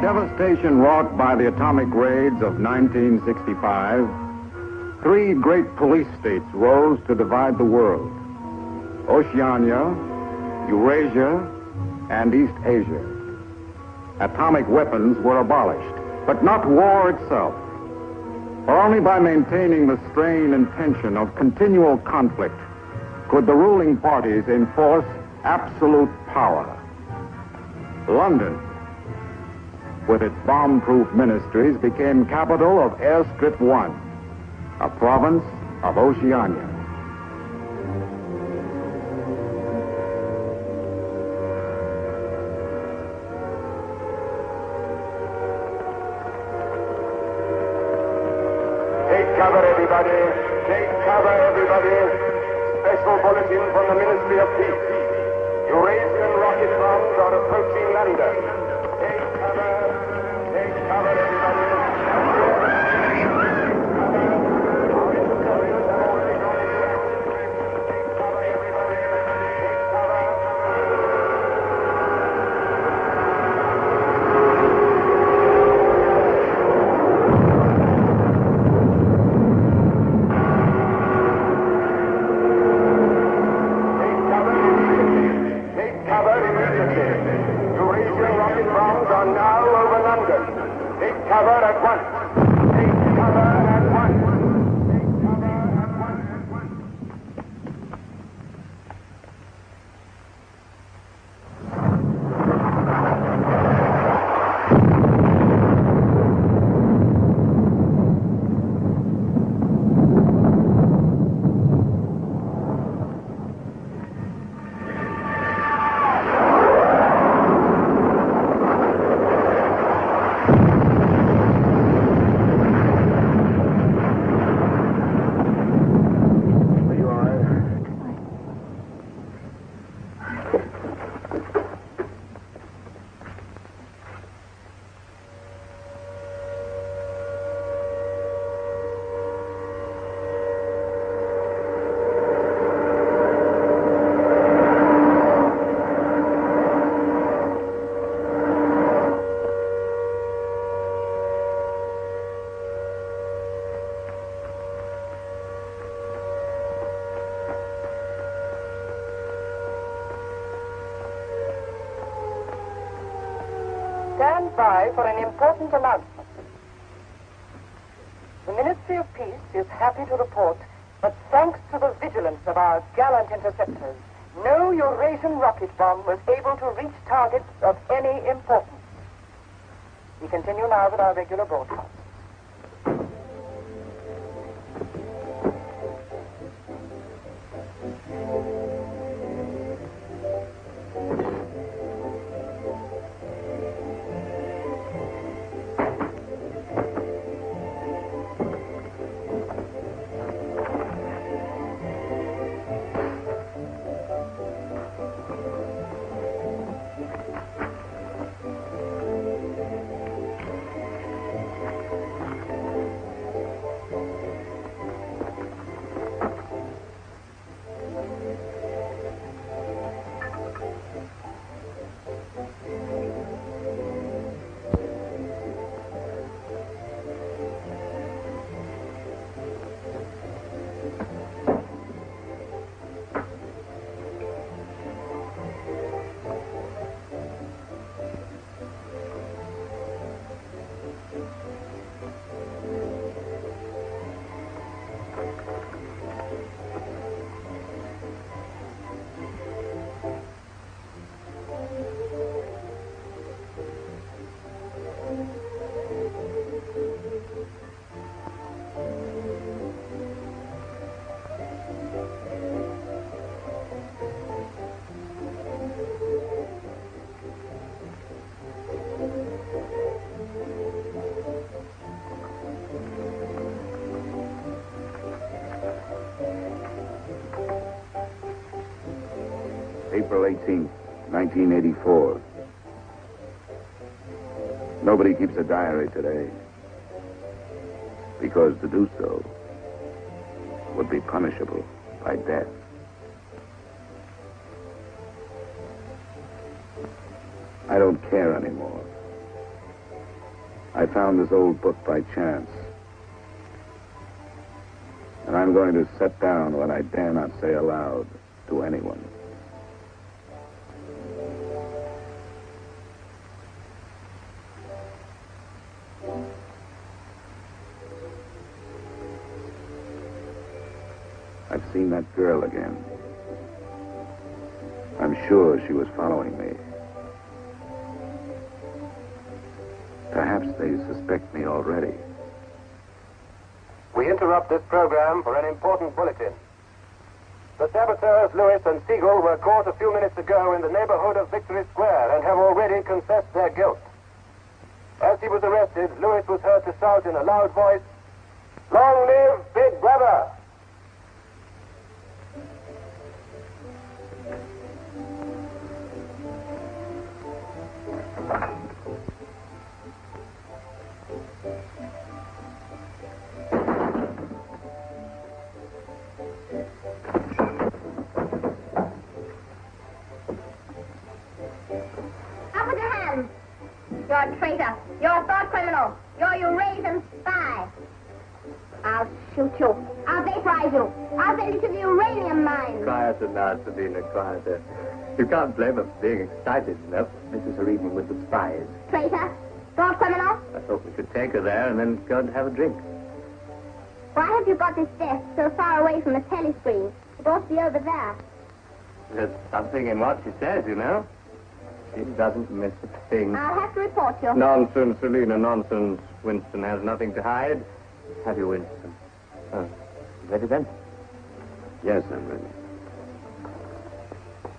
devastation wrought by the atomic raids of 1965, three great police states rose to divide the world: Oceania, Eurasia, and East Asia. Atomic weapons were abolished, but not war itself. For only by maintaining the strain and tension of continual conflict could the ruling parties enforce absolute power. London, with its bomb-proof ministries, became capital of Airstrip 1, a province of Oceania. Take cover, everybody. Take cover, everybody. Special bulletin from the Ministry of Peace. Eurasian rocket bombs are approaching London. Take cover. Take cover, everybody. Eurasian rocket bombs are now over London. Take cover at once. Take cover at once. Take cover at once. Stand by for an important announcement. The Ministry of Peace is happy to report that thanks to the vigilance of our gallant interceptors, no Eurasian rocket bomb was able to reach targets of any importance. We continue now with our regular broadcast. April 18th, 1984. Nobody keeps a diary today, because to do so would be punishable by death. I don't care anymore. I found this old book by chance. And I'm going to set down what I dare not say aloud to anyone. I've seen that girl again. I'm sure she was following me. Perhaps they suspect me already. We interrupt this program for an important bulletin. The saboteurs, Lewis and Siegel, were caught a few minutes ago in the neighborhood of Victory Square and have already confessed their guilt. As he was arrested, Lewis was heard to shout in a loud voice, "Long live Big Brother!" You're a traitor. You're a thought criminal. You're a Eurasian spy. I'll shoot you. I'll vaporize you. I'll send you to the uranium mine. Quieter now, Sabina, quieter. You can't blame her for being excited enough. This is her evening with the spies. Traitor. Thought criminal. I thought we could take her there and then go and have a drink. Why have you got this desk so far away from the telescreen? It ought to be over there. There's something in what she says, you know. She doesn't miss a thing. I'll have to report you. Nonsense, Selina, nonsense. Winston has nothing to hide. Have you, Winston? Oh, ready then? Yes, I'm ready.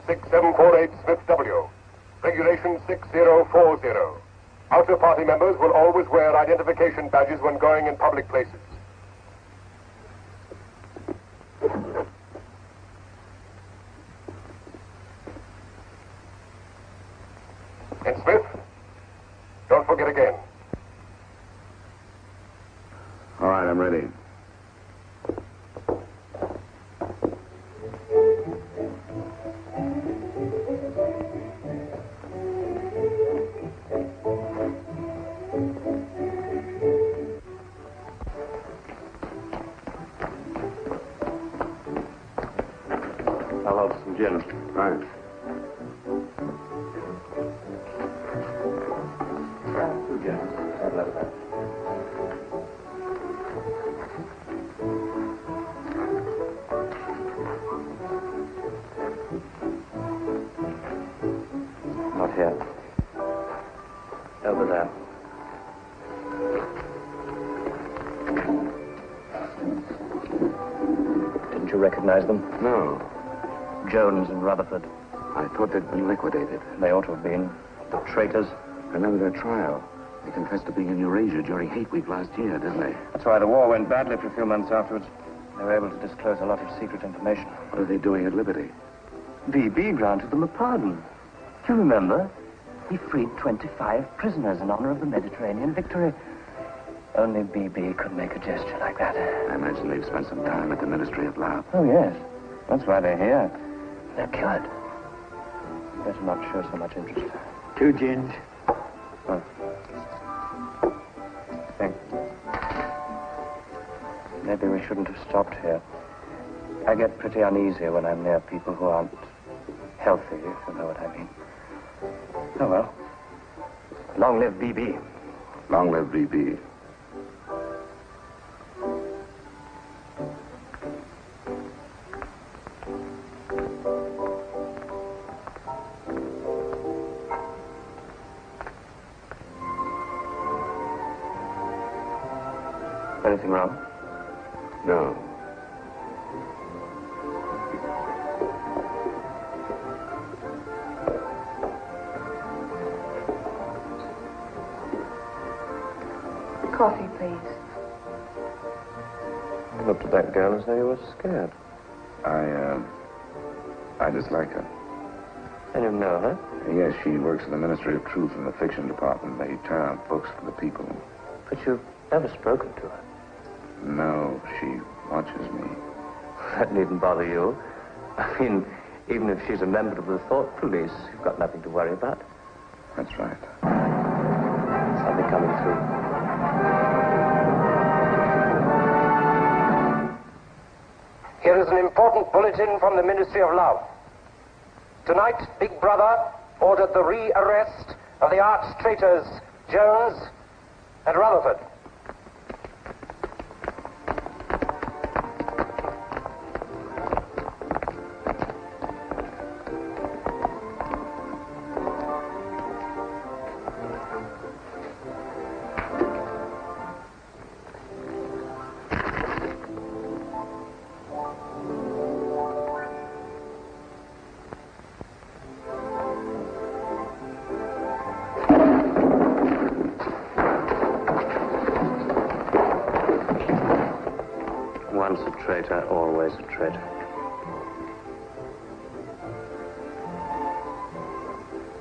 6748 Smith W. Regulation 6040. Outer party members will always wear identification badges when going in public places. And Smith, don't forget again. All right, I'm ready. I'll have some gin. Fine. Not here. Over there. Didn't you recognize them? No, Jones and Rutherford. I thought they'd been liquidated. They ought to have been. The traitors. Remember their trial? They confessed to being in Eurasia during Hate Week last year, didn't they? That's why the war went badly for a few months afterwards. They were able to disclose a lot of secret information. What are they doing at Liberty? BB granted them a pardon. Do you remember? He freed 25 prisoners in honor of the Mediterranean victory. Only BB could make a gesture like that. I imagine they've spent some time at the Ministry of Love. Oh, yes. That's why they're here. They're cured. Better not show so much interest. 2 gins. Oh. Thanks. Maybe we shouldn't have stopped here. I get pretty uneasy when I'm near people who aren't healthy, if you know what I mean. Oh, well. Long live BB. Long live BB. Anything wrong? No. Coffee, please. You looked at that girl as though you were scared. I dislike her. And you know her? Yes, she works in the Ministry of Truth in the fiction department. They turn out books for the people. But you've never spoken to her. No, she watches me. That needn't bother you. I mean, even if she's a member of the thought police, you've got nothing to worry about. That's right. Something coming through. Here is an important bulletin from the Ministry of Love. Tonight, Big Brother ordered the re-arrest of the arch traitors Jones and Rutherford. Once a traitor, always a traitor.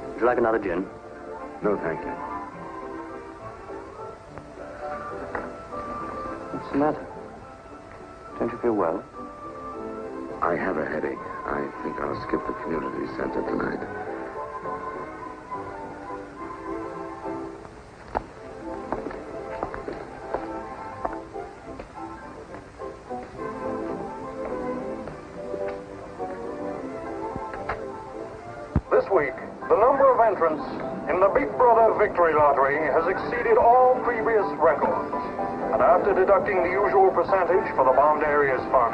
Would you like another gin? No, thank you. What's the matter? Don't you feel well? I have a headache. I think I'll skip the community center tonight. This week, the number of entrants in the Big Brother Victory Lottery has exceeded all previous records. And after deducting the usual percentage for the Bombed Areas Fund,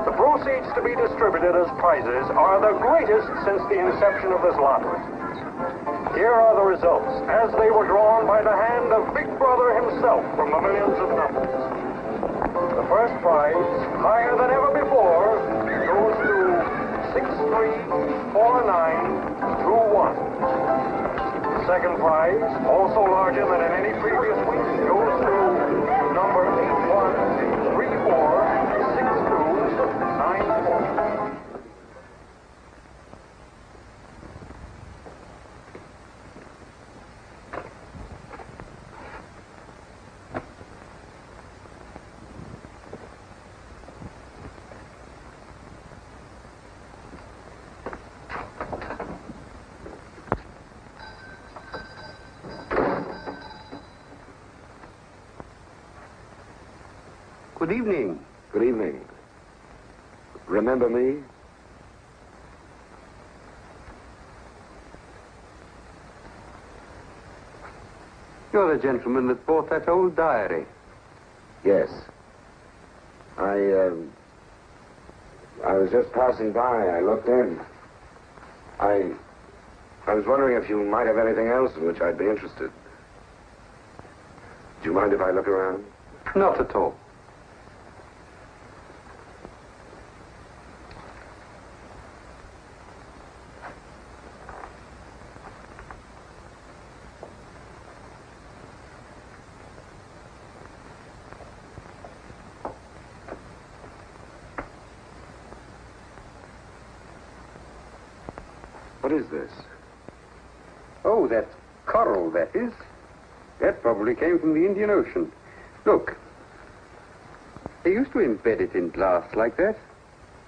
the proceeds to be distributed as prizes are the greatest since the inception of this lottery. Here are the results, as they were drawn by the hand of Big Brother himself from the millions of numbers. The first prize, higher than ever before, goes to 634921. The second prize, also larger than in any previous week, goes to number 81346294. Good evening. Good evening. Remember me? You're the gentleman that bought that old diary. Yes. I was just passing by. I looked in. I was wondering if you might have anything else in which I'd be interested. Do you mind if I look around? Not at all. What is this? Oh, that's coral, that is. That probably came from the Indian Ocean. Look. They used to embed it in glass like that.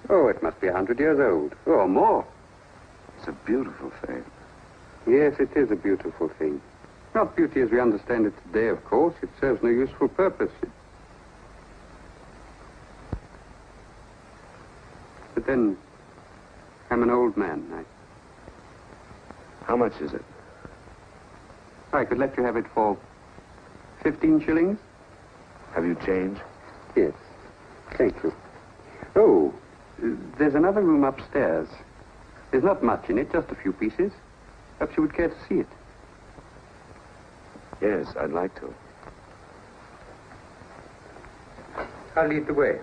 Oh, it must be 100 years old, or more. It's a beautiful thing. Yes, it is a beautiful thing. Not beauty as we understand it today, of course. It serves no useful purpose. But then, I'm an old man. How much is it? I could let you have it for 15 shillings. Have you changed? Yes. Thank you. Oh, there's another room upstairs. There's not much in it, just a few pieces. Perhaps you would care to see it. Yes, I'd like to. I'll lead the way.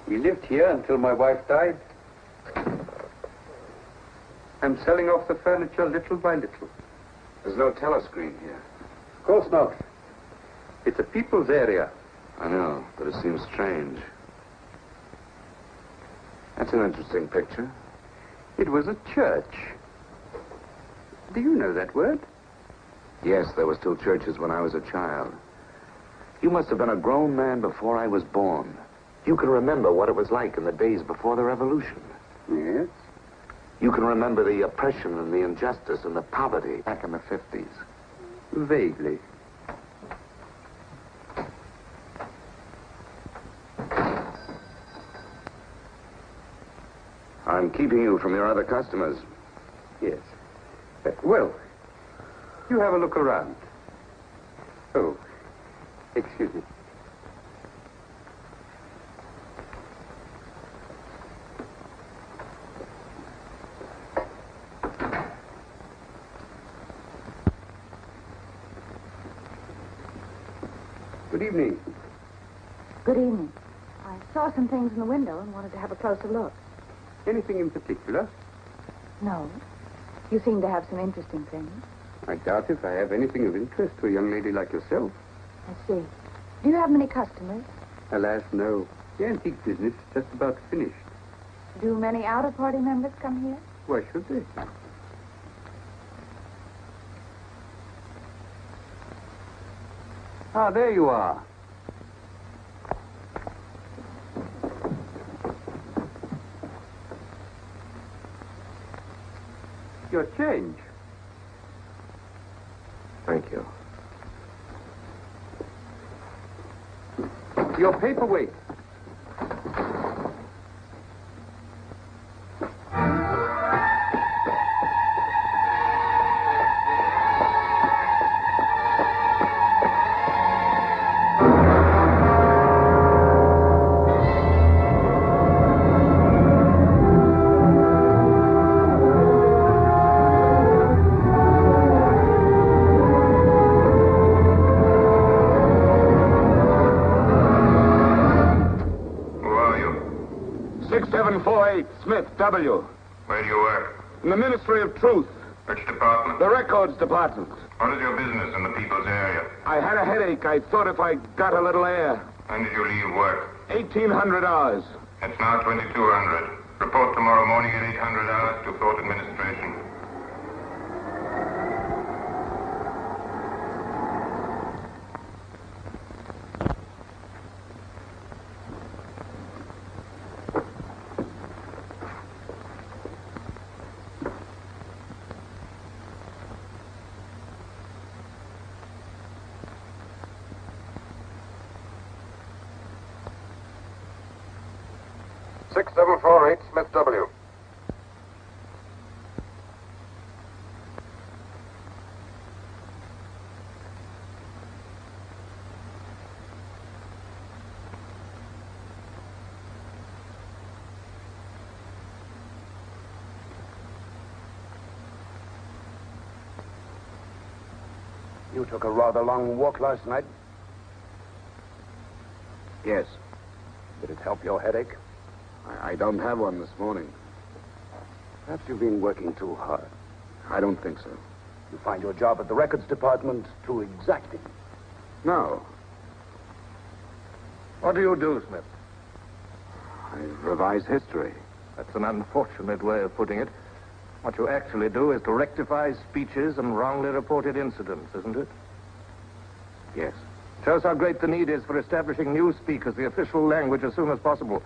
We lived here until my wife died. I'm selling off the furniture little by little. There's no telescreen here. Of course not. It's a people's area. I know, but it seems strange. That's an interesting picture. It was a church. Do you know that word? Yes, there were still churches when I was a child. You must have been a grown man before I was born. You can remember what it was like in the days before the revolution. Yes? You can remember the oppression and the injustice and the poverty back in the 50s. Vaguely. I'm keeping you from your other customers. Yes. Well, you have a look around. Oh, excuse me. Good evening. Good evening. I saw some things in the window and wanted to have a closer look. Anything in particular? No. You seem to have some interesting things. I doubt if I have anything of interest to a young lady like yourself. I see. Do you have many customers? Alas, no. The antique business is just about finished. Do many outer-party members come here? Why should they? Ah, there you are. Your change. Thank you. Your paperweight. Smith, W. Where do you work? In the Ministry of Truth. Which department? The Records Department. What is your business in the people's area? I had a headache. I thought if I got a little air. When did you leave work? 1,800 hours. It's now 2200. Report tomorrow morning at 800 hours to Thought Administration. Smith W. You took a rather long walk last night. Yes. Did it help your headache? I don't have one this morning. Perhaps you've been working too hard. I don't think so. You find your job at the records department too exacting. No. What do you do, Smith? I revise history. That's an unfortunate way of putting it. What you actually do is to rectify speeches and wrongly reported incidents, isn't it? Yes. Shows how great the need is for establishing newspeak as the official language as soon as possible.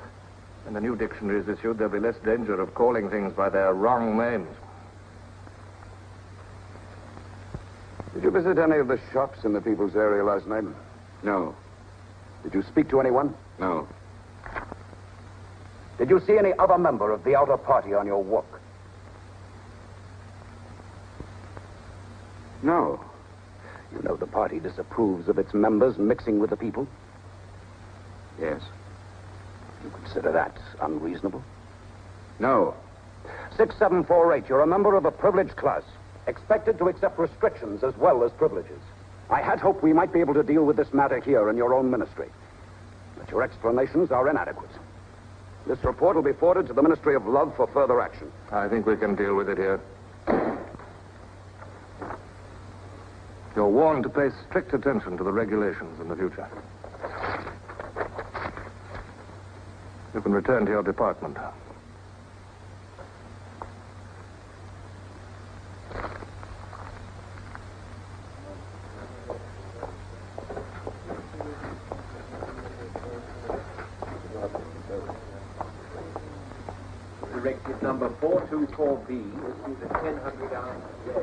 When the new dictionary is issued, there'll be less danger of calling things by their wrong names. Did you visit any of the shops in the people's area last night? No. Did you speak to anyone? No. Did you see any other member of the outer party on your walk? No. You know the party disapproves of its members mixing with the people? Yes. You consider that unreasonable? No. 6748, you're a member of a privileged class, expected to accept restrictions as well as privileges. I had hoped we might be able to deal with this matter here in your own ministry. But your explanations are inadequate. This report will be forwarded to the Ministry of Love for further action. I think we can deal with it here. You're warned to pay strict attention to the regulations in the future. You can return to your department. number 424B, issued at 1000 hours today.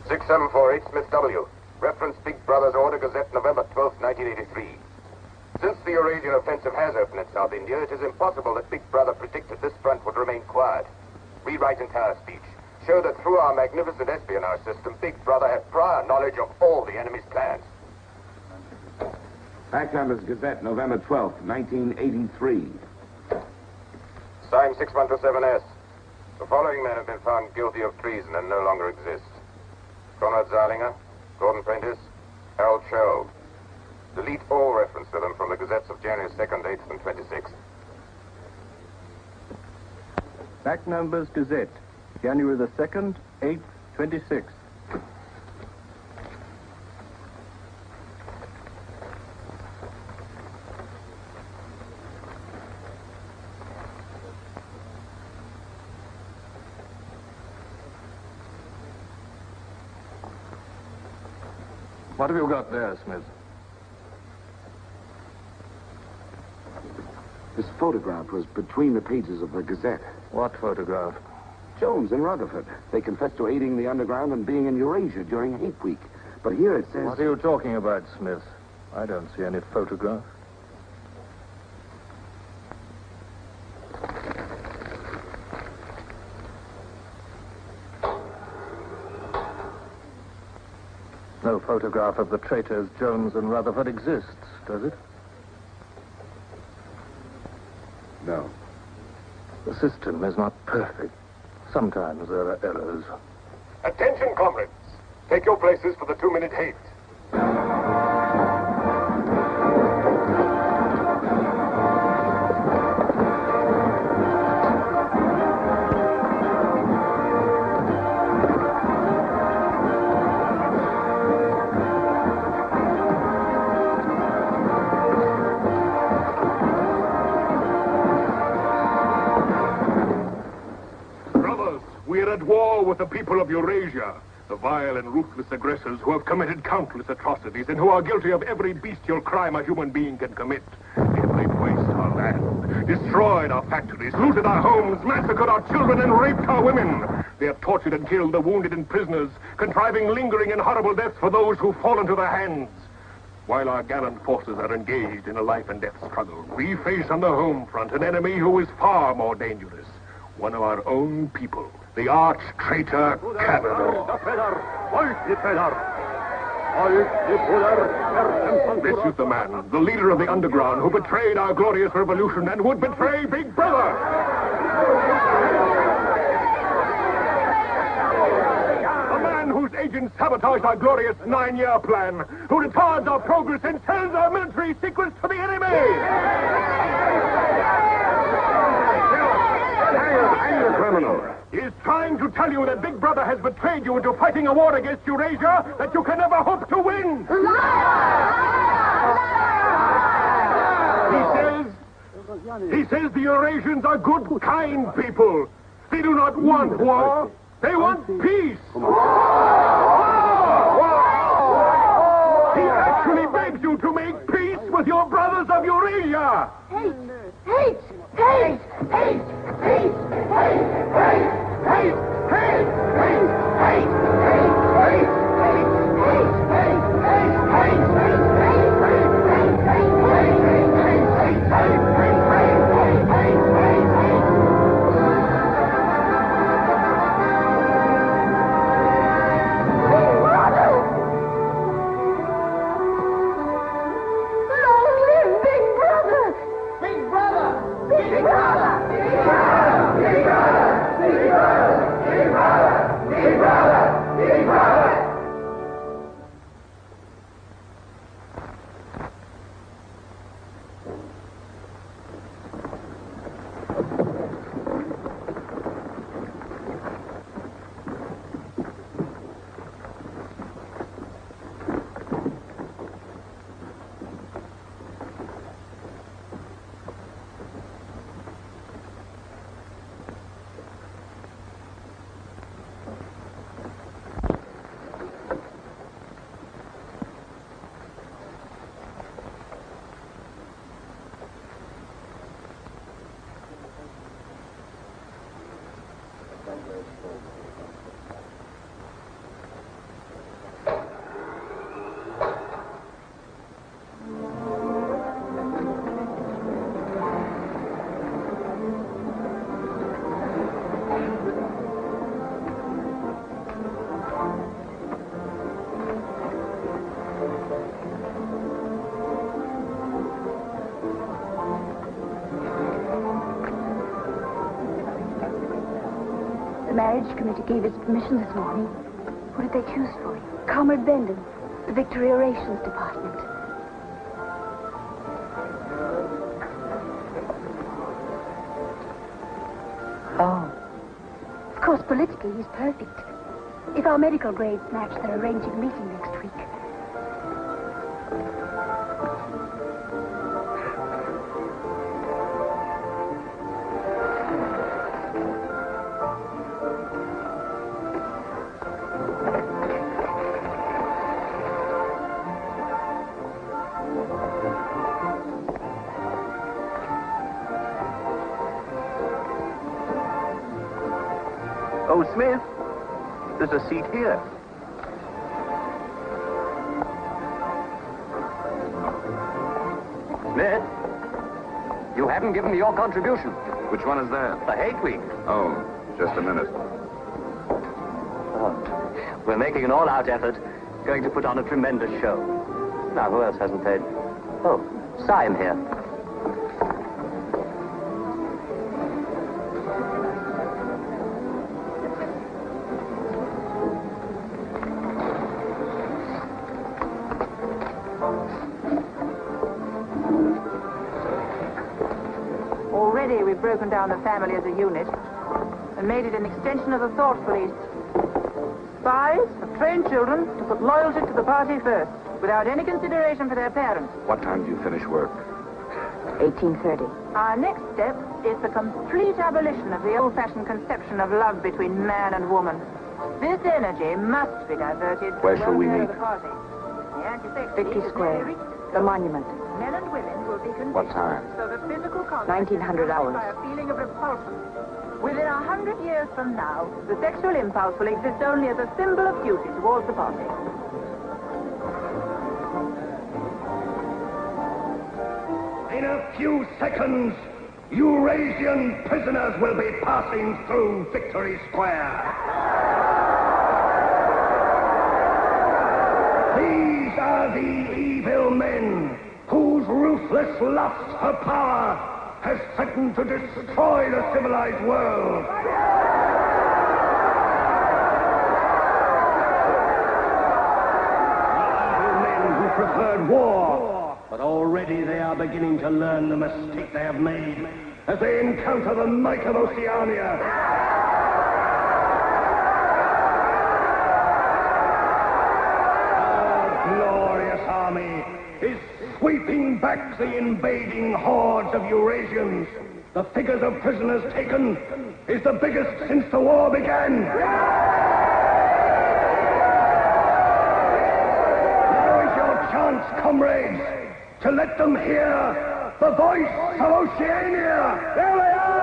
6748 Smith W. Reference Big Brother's Order Gazette, November 12, 1983. Since the Eurasian offensive has opened in South India, it is impossible that Big Brother predicted this front would remain quiet. Rewrite entire speech. Show that through our magnificent espionage system, Big Brother had prior knowledge of all the enemy's plans. Fact Numbers Gazette, November 12th, 1983. Signed 6127S. The following men have been found guilty of treason and no longer exist. Conrad Zeilinger, Gordon Prentice, Harold Cho. Delete all reference to them from the gazettes of January 2nd, 8th, and 26th. Fact Numbers Gazette, January the 2nd, 8th, 26th. What have you got there, Smith? This photograph was between the pages of the Gazette. What photograph? Jones and Rutherford. They confessed to aiding the underground and being in Eurasia during Hate Week. But here it says... What are you talking about, Smith? I don't see any photograph. No photograph of the traitors Jones and Rutherford exists, does it? No. The system is not perfect. Sometimes there are errors. Attention, comrades. Take your places for the 2-minute hate. We're at war with the people of Eurasia, the vile and ruthless aggressors who have committed countless atrocities and who are guilty of every bestial crime a human being can commit. They have laid waste our land, destroyed our factories, looted our homes, massacred our children, and raped our women. They have tortured and killed the wounded and prisoners, contriving lingering and horrible deaths for those who fall into their hands. While our gallant forces are engaged in a life and death struggle, we face on the home front an enemy who is far more dangerous. One of our own people, the arch-traitor Cavador. This is the man, the leader of the underground, who betrayed our glorious revolution and would betray Big Brother. A man whose agents sabotaged our glorious 9-year plan, who retards our progress and sells our military secrets to the enemy. Hang the criminal. He is trying to tell you that Big Brother has betrayed you into fighting a war against Eurasia that you can never hope to win. He says the Eurasians are good, kind people. They do not want war. They want peace. He actually begs you to make peace with your brothers of Eurasia. Hate! Hate! Hate! Hate! Hate! Hate! Hate! Hate! Hate! Hate! Long live Big Brother! Big Brother! Big Brother! The marriage committee gave us permission this morning. Who did they choose for you? Comrade Bendon, the Victory Orations Department. Oh. Of course, politically, he's perfect. If our medical grades match, they're arranging a meeting next week. Oh, Smith, there's a seat here. Smith, you haven't given me your contribution. Which one is that? The Hate Week. Oh, just a minute. Oh, we're making an all-out effort, going to put on a tremendous show. Now, who else hasn't paid? Oh, Syme here. Already we've broken down the family as a unit and made it an extension of the thought police. Spies have trained children to put loyalty to the party first, without any consideration for their parents. What time do you finish work? 1830. Our next step is the complete abolition of the old-fashioned conception of love between man and woman. This energy must be diverted to Where the shall we welfare meet? of the party. The anti-sex Victory league is Square, nearly reached. the monument. Men and women will be conditioned What time? so that physical contact 1900 is hours. by a feeling of repulsion. Within 100 years from now, the sexual impulse will exist only as a symbol of duty towards the party. In a few seconds, Eurasian prisoners will be passing through Victory Square. These are the evil men whose ruthless lust for power has threatened to destroy the civilized world. Evil men who preferred war, but already they are beginning to learn the mistake they have made as they encounter the might of Oceania. Our glorious army is sweeping back the invading hordes of Eurasians. The figures of prisoners taken is the biggest since the war began. Now is your chance, comrades, to let them hear the voice of Oceania. There they are!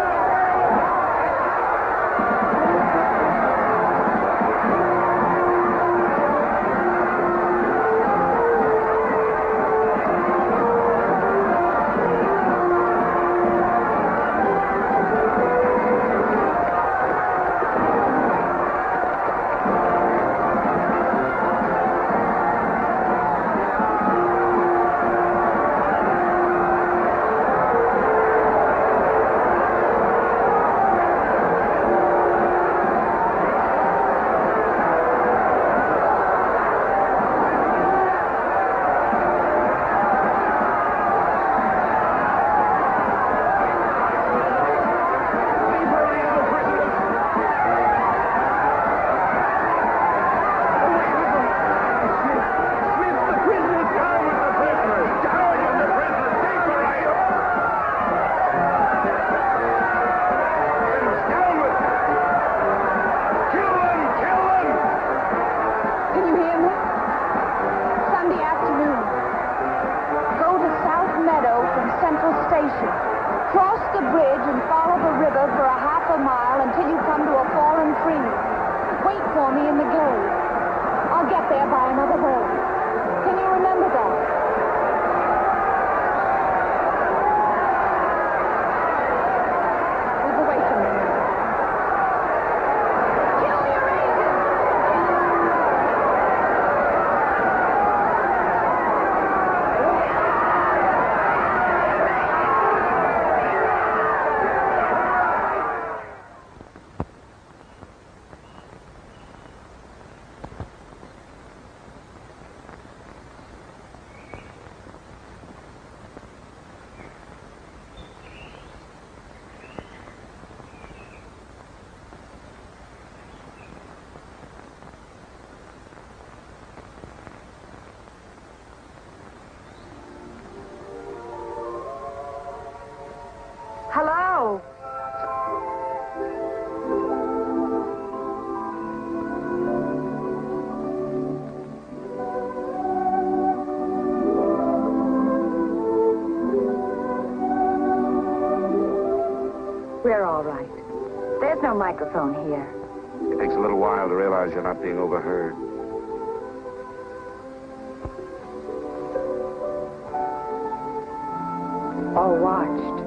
me in the glade. I'll get there by another boat. Can you remember that? Move away from me. Kill the Arabians! Hello? We're all right. There's no microphone here. It takes a little while to realize you're not being overheard. All watched.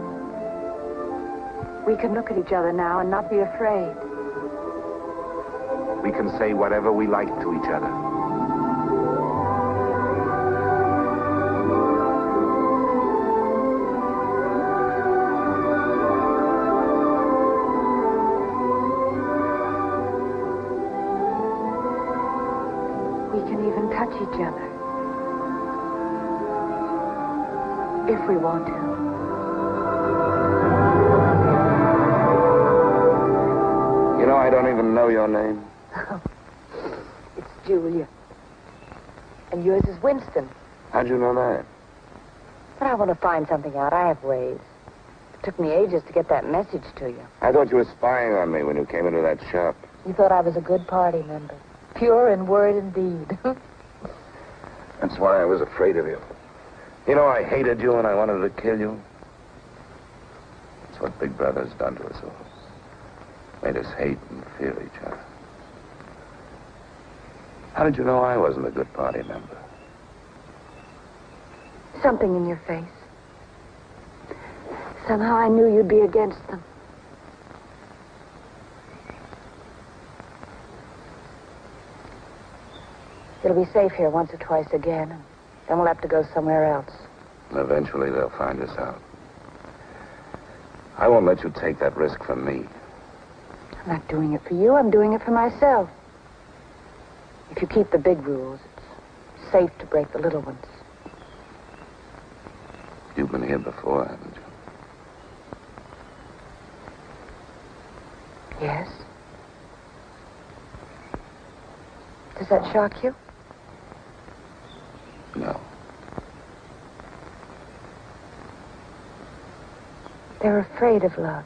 We can look at each other now and not be afraid. We can say whatever we like to each other. We can even touch each other. If we want to. You know, I don't even know your name. It's Julia. And yours is Winston. How'd you know that? But I want to find something out. I have ways. It took me ages to get that message to you. I thought you were spying on me when you came into that shop. You thought I was a good party member. Pure in word and deed. That's why I was afraid of you. You know, I hated you and I wanted to kill you. That's what Big Brother's done to us all. Made us hate and fear each other. How did you know I wasn't a good party member? Something in your face. Somehow I knew you'd be against them. It'll be safe here once or twice again, and then we'll have to go somewhere else. Eventually they'll find us out. I won't let you take that risk from me. I'm not doing it for you. I'm doing it for myself. If you keep the big rules, it's safe to break the little ones. You've been here before, haven't you? Yes. Does that shock you? No. They're afraid of love.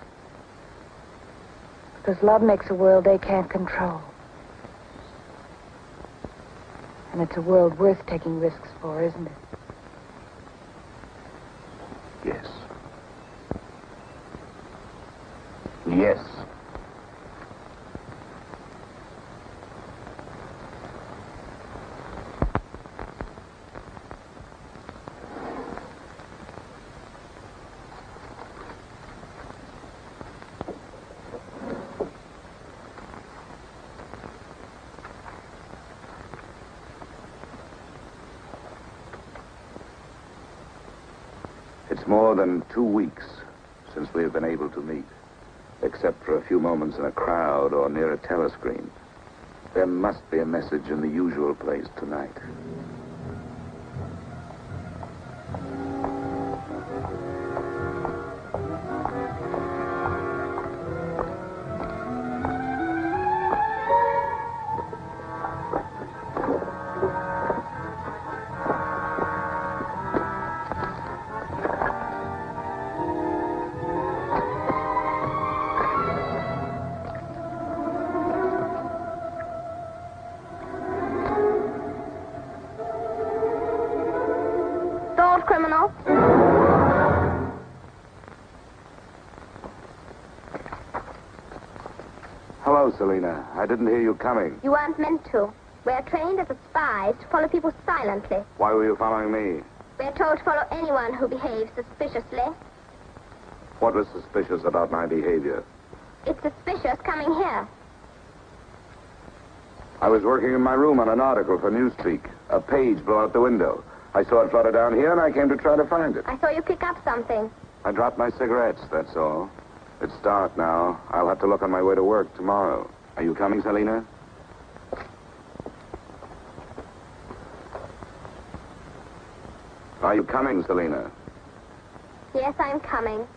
Because love makes a world they can't control. And it's a world worth taking risks for, isn't it? Yes. Yes. It's more than 2 weeks since we have been able to meet, except for a few moments in a crowd or near a telescreen. There must be a message in the usual place tonight. Hello, Selina. I didn't hear you coming. You weren't meant to. We're trained as spies to follow people silently. Why were you following me? We're told to follow anyone who behaves suspiciously. What was suspicious about my behavior? It's suspicious coming here. I was working in my room on an article for Newspeak. A page blew out the window. I saw it flutter down here, and I came to try to find it. I saw you pick up something. I dropped my cigarettes, that's all. It's dark now. I'll have to look on my way to work tomorrow. Are you coming, Selina? Are you coming, Selina? Yes, I'm coming.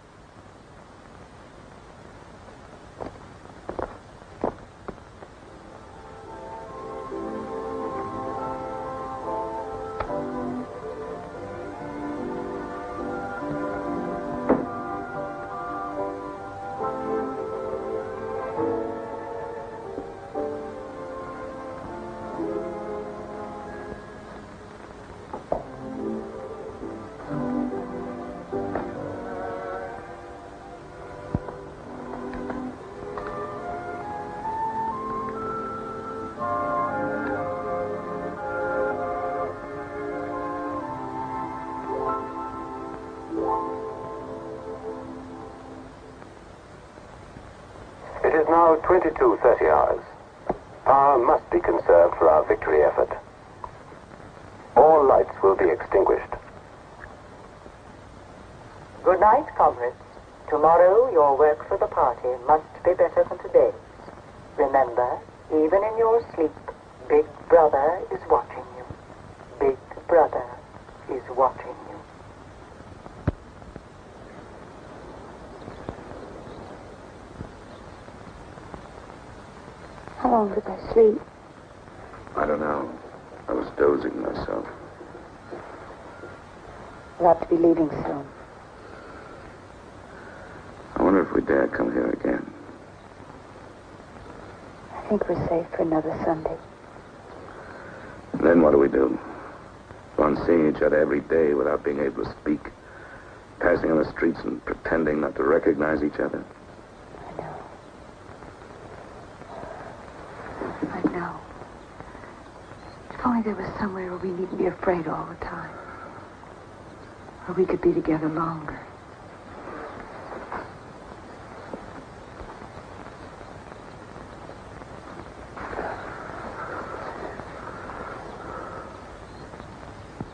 It is now 22:30 hours. Power must be conserved for our victory effort. All lights will be extinguished. Good night, comrades. Tomorrow, your work for the party must be better than today's. Remember, even in your sleep, Big Brother is watching you. Big Brother is watching you. How long did I sleep? I don't know. I was dozing myself. We'll have to be leaving soon. I wonder if we dare come here again. I think we're safe for another Sunday. Then what do we do? Go on seeing each other every day without being able to speak. Passing on the streets and pretending not to recognize each other. I know. If only there was somewhere where we needn't be afraid all the time. Where we could be together longer.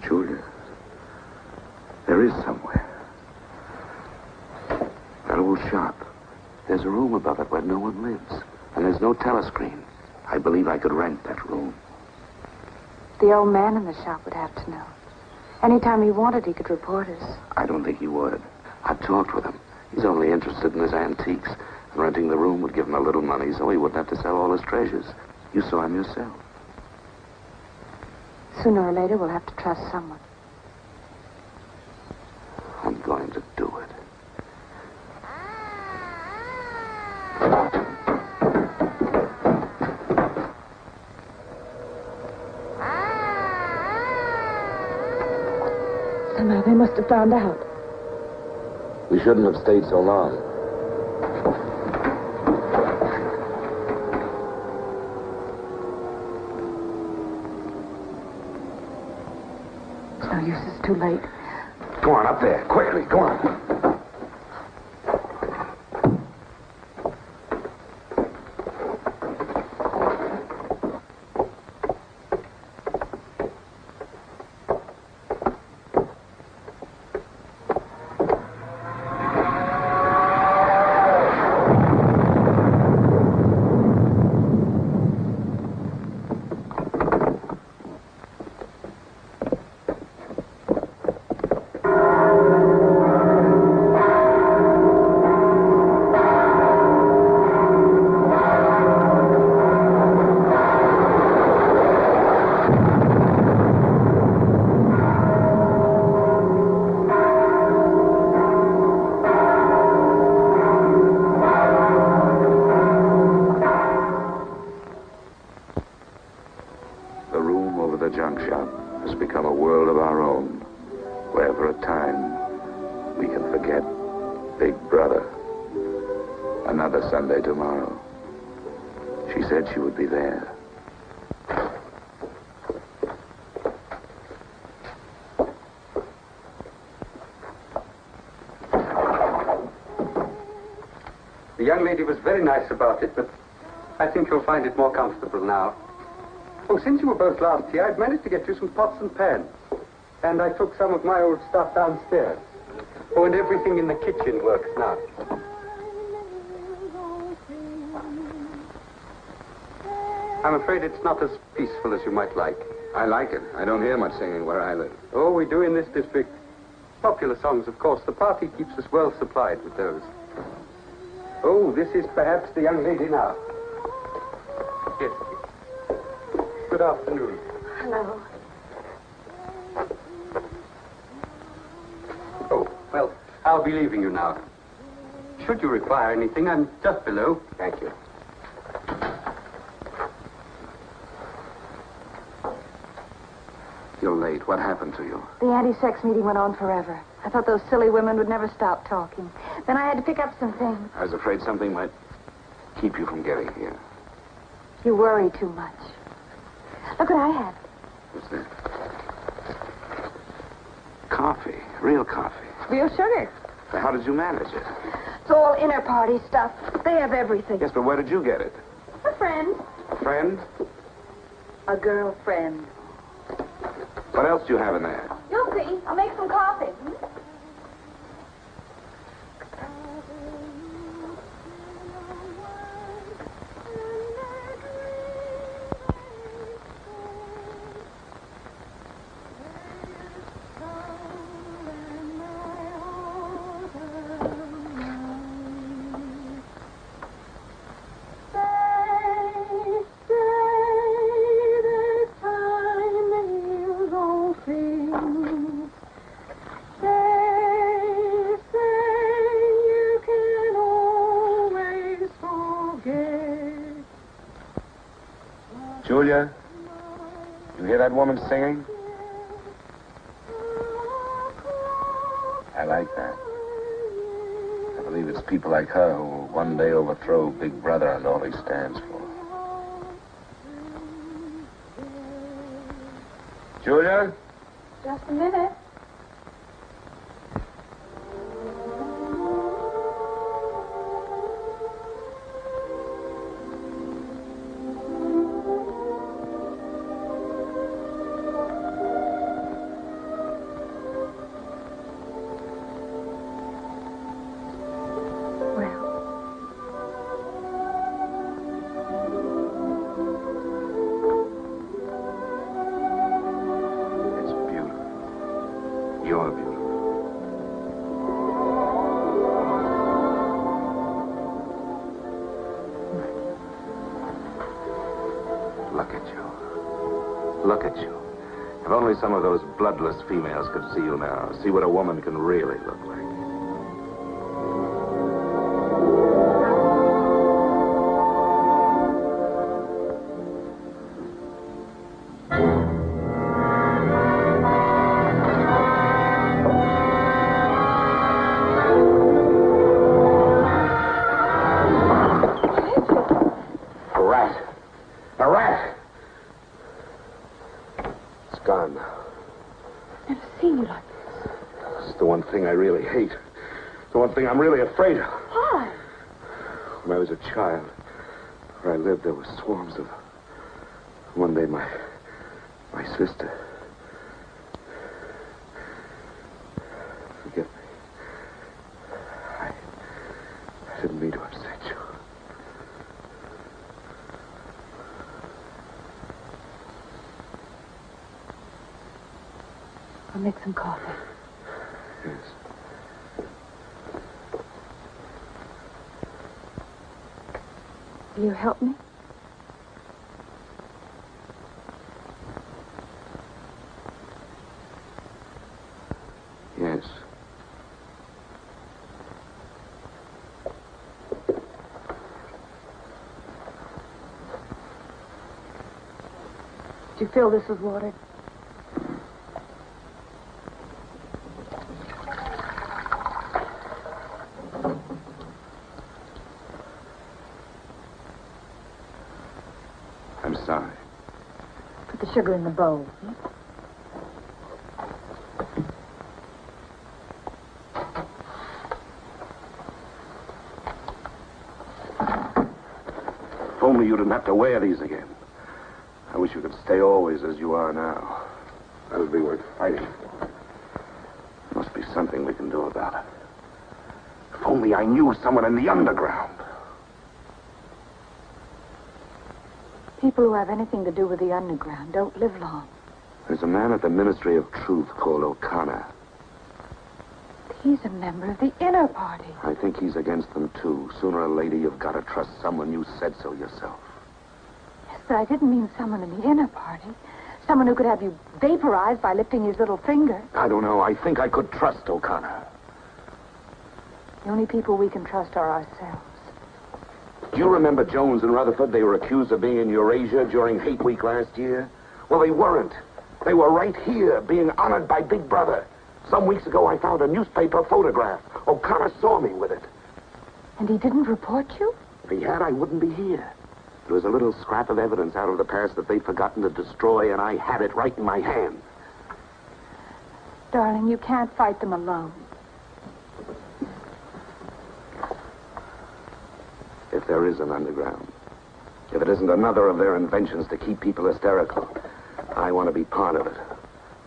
Julia, there is somewhere. That old shop. There's a room above it where no one lives. And there's no telescreen. I believe I could rent that room. The old man in the shop would have to know. Anytime he wanted, he could report us. I don't think he would. I've talked with him. He's only interested in his antiques. And renting the room would give him a little money so he wouldn't have to sell all his treasures. You saw him yourself. Sooner or later, we'll have to trust someone. I'm going to do it. Somehow they must have found out. We shouldn't have stayed so long. It's no use, it's too late. Go on, up there. Quickly, go on. Another Sunday tomorrow. She said she would be there. The young lady was very nice about it, but I think you'll find it more comfortable now. Oh, since you were both last here, I've managed to get you some pots and pans. And I took some of my old stuff downstairs. Oh, and everything in the kitchen works now. I'm afraid it's not as peaceful as you might like. I like it. I don't hear much singing where I live. Oh, we do in this district. Popular songs, of course. The party keeps us well supplied with those. Oh, this is perhaps the young lady now. Yes. Good afternoon. Hello. Oh, well, I'll be leaving you now. Should you require anything, I'm just below. Thank you. You're late. What happened to you? The anti-sex meeting went on forever. I thought those silly women would never stop talking. Then I had to pick up some things. I was afraid something might keep you from getting here. You worry too much. Look what I have. What's that? Coffee. Real coffee. Real sugar. How did you manage it? It's all inner party stuff. They have everything. Yes, but where did you get it? A friend. A friend? A girlfriend. What else do you have in there? You'll see. I'll make some coffee. Julia, you hear that woman singing? I like that. I believe it's people like her who will one day overthrow Big Brother and all he stands for. Julia? Just a minute. You're beautiful. Look at you. Look at you. If only some of those bloodless females could see you now, see what a woman can really look like. I really hate. The one thing I'm really afraid of. Why? When I was a child, where I lived, there were swarms of... One day, my sister... Forgive me. I didn't mean to upset you. I'll make some coffee. Yes. Will you help me? Yes. Did you fill this with water? I'm sorry. Put the sugar in the bowl. If only you didn't have to wear these again. I wish you could stay always as you are now. That'll be worth fighting. Must be something we can do about it. If only I knew someone in the underground. People who have anything to do with the underground don't live long. There's a man at the Ministry of Truth called O'Connor. He's a member of the inner party. I think he's against them, too. Sooner or later, you've got to trust someone. You said so yourself. Yes, but I didn't mean someone in the inner party. Someone who could have you vaporized by lifting his little finger. I don't know. I think I could trust O'Connor. The only people we can trust are ourselves. Do you remember Jones and Rutherford? They were accused of being in Eurasia during Hate Week last year. Well, they weren't. They were right here, being honored by Big Brother. Some weeks ago, I found a newspaper photograph. O'Connor saw me with it. And he didn't report you? If he had, I wouldn't be here. There was a little scrap of evidence out of the past that they'd forgotten to destroy, and I had it right in my hand. Darling, you can't fight them alone. If there is an underground, if it isn't another of their inventions to keep people hysterical, I want to be part of it.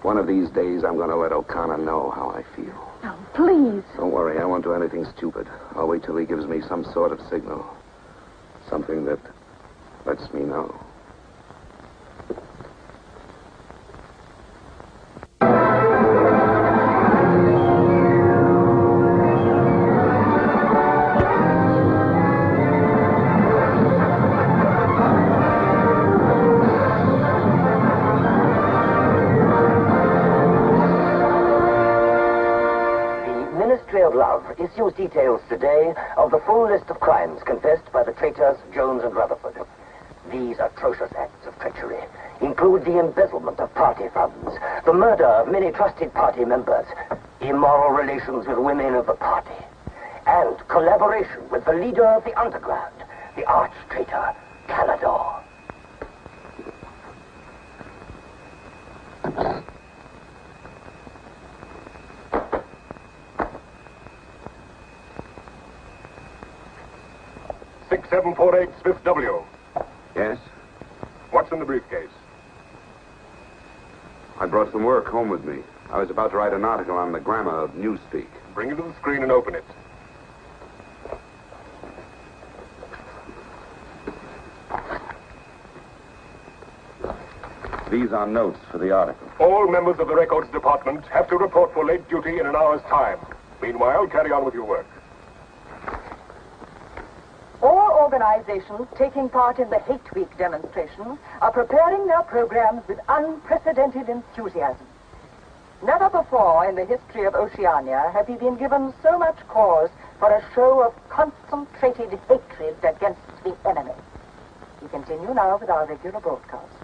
One of these days, I'm going to let O'Connor know how I feel. No, please. Don't worry, I won't do anything stupid. I'll wait till he gives me some sort of signal. Something that lets me know. Issues details today of the full list of crimes confessed by the traitors Jones and Rutherford. These atrocious acts of treachery include the embezzlement of party funds, the murder of many trusted party members, immoral relations with women of the party, and collaboration with the leader of the underground, the arch-traitor, Canador. Smith W. Yes? What's in the briefcase? I brought some work home with me. I was about to write an article on the grammar of newspeak. Bring it to the screen and open it. These are notes for the article. All members of the records department have to report for late duty in an hour's time. Meanwhile, carry on with your work. All organizations taking part in the Hate Week demonstrations are preparing their programs with unprecedented enthusiasm. Never before in the history of Oceania have we been given so much cause for a show of concentrated hatred against the enemy. We continue now with our regular broadcasts.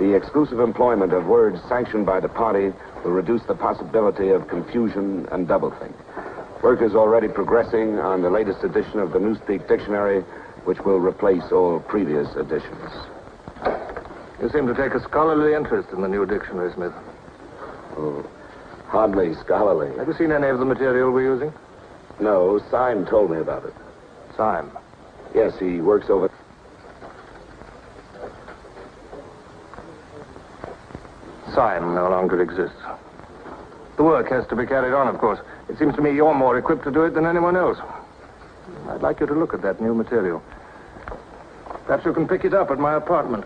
The exclusive employment of words sanctioned by the party will reduce the possibility of confusion and doublethink. Work is already progressing on the latest edition of the Newspeak Dictionary, which will replace all previous editions. You seem to take a scholarly interest in the new dictionary, Smith. Oh, hardly scholarly. Have you seen any of the material we're using? No, Syme told me about it. Syme? Yes, he works over... Syme no longer exists. The work has to be carried on, of course. It seems to me you're more equipped to do it than anyone else. I'd like you to look at that new material. Perhaps you can pick it up at my apartment.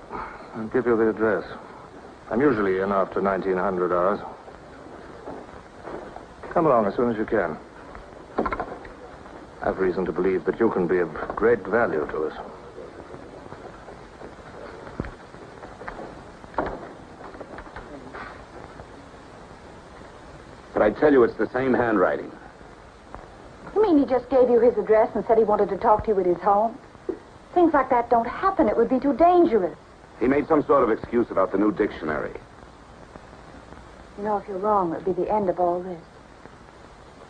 I'll give you the address. I'm usually in after 1900 hours. Come along as soon as you can. I've reason to believe that you can be of great value to us. But I tell you, it's the same handwriting. You mean he just gave you his address and said he wanted to talk to you at his home? Things like that don't happen. It would be too dangerous. He made some sort of excuse about the new dictionary. You know, if you're wrong, it would be the end of all this.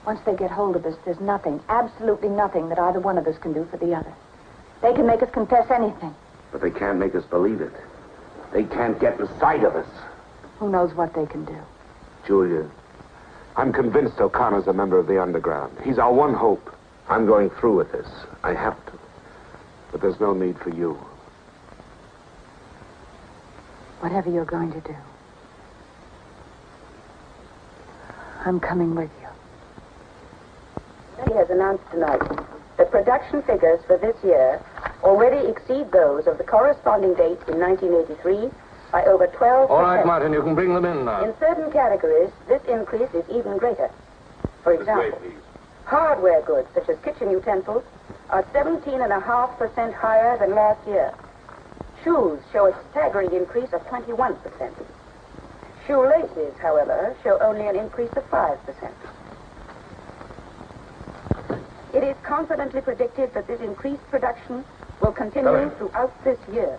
Once they get hold of us, there's nothing, absolutely nothing that either one of us can do for the other. They can make us confess anything. But they can't make us believe it. They can't get inside of us. Who knows what they can do? Julia, I'm convinced O'Connor's a member of the underground. He's our one hope. I'm going through with this. I have to. But there's no need for you. Whatever you're going to do, I'm coming with you. He has announced tonight that production figures for this year already exceed those of the corresponding date in 1983 by over 12%. All right, Martin, you can bring them in now. In certain categories, this increase is even greater. For example, hardware goods such as kitchen utensils are 17.5% higher than last year. Shoes show a staggering increase of 21%. Shoelaces, however, show only an increase of 5%. It is confidently predicted that this increased production will continue throughout this year.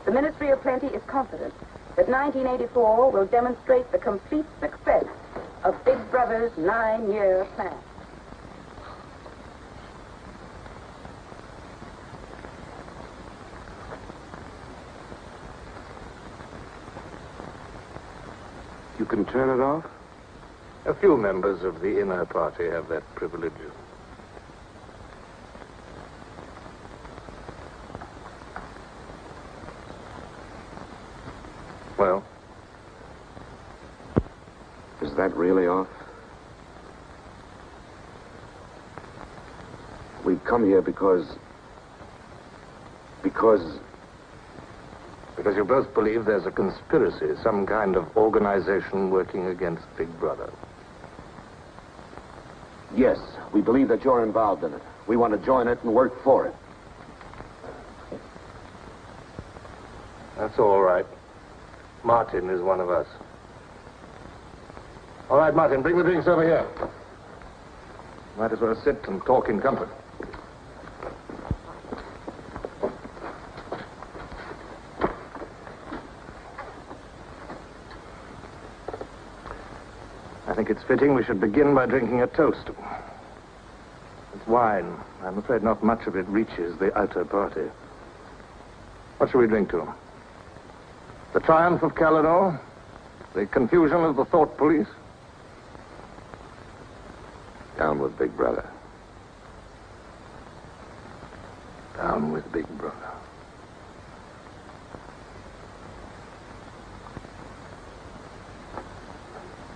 The Ministry of Plenty is confident that 1984 will demonstrate the complete success of Big Brother's 9-year plan. You can turn it off? A few members of the inner party have that privilege. Well? Is that really off? We've come here because you both believe there's a conspiracy, some kind of organization working against Big Brother. Yes, we believe that you're involved in it. We want to join it and work for it. That's all right. Martin is one of us. All right, Martin, bring the drinks over here. Might as well sit and talk in comfort. I think it's fitting we should begin by drinking a toast. It's wine. I'm afraid not much of it reaches the outer party. What shall we drink to? The triumph of Calidor? The confusion of the thought police? Down with Big Brother. Down with Big Brother.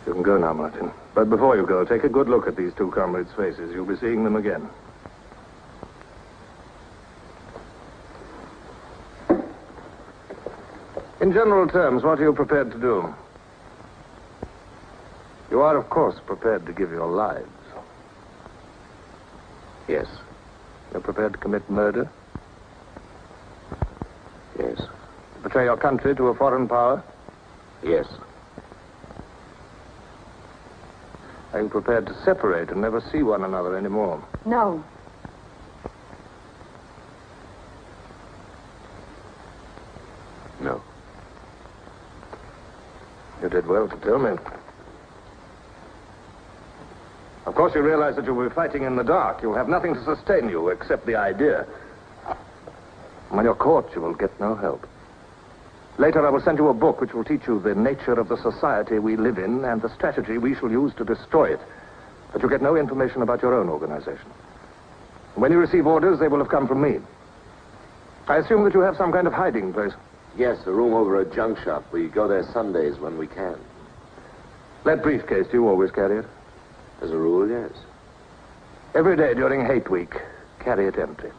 You can go now, Martin. But before you go, take a good look at these two comrades' faces. You'll be seeing them again. In general terms, what are you prepared to do? You are, of course, prepared to give your lives. Yes. You're prepared to commit murder? Yes. Betray your country to a foreign power? Yes. Are you prepared to separate and never see one another anymore? No. No. You did well to tell me. Of course, you realize that you'll be fighting in the dark. You'll have nothing to sustain you except the idea. When you're caught, you will get no help. Later, I will send you a book which will teach you the nature of the society we live in and the strategy we shall use to destroy it. But you get no information about your own organization. When you receive orders, they will have come from me. I assume that you have some kind of hiding place. Yes, a room over a junk shop. We go there Sundays when we can. That briefcase, do you always carry it? As a rule, yes. Every day during Hate Week, carry it empty.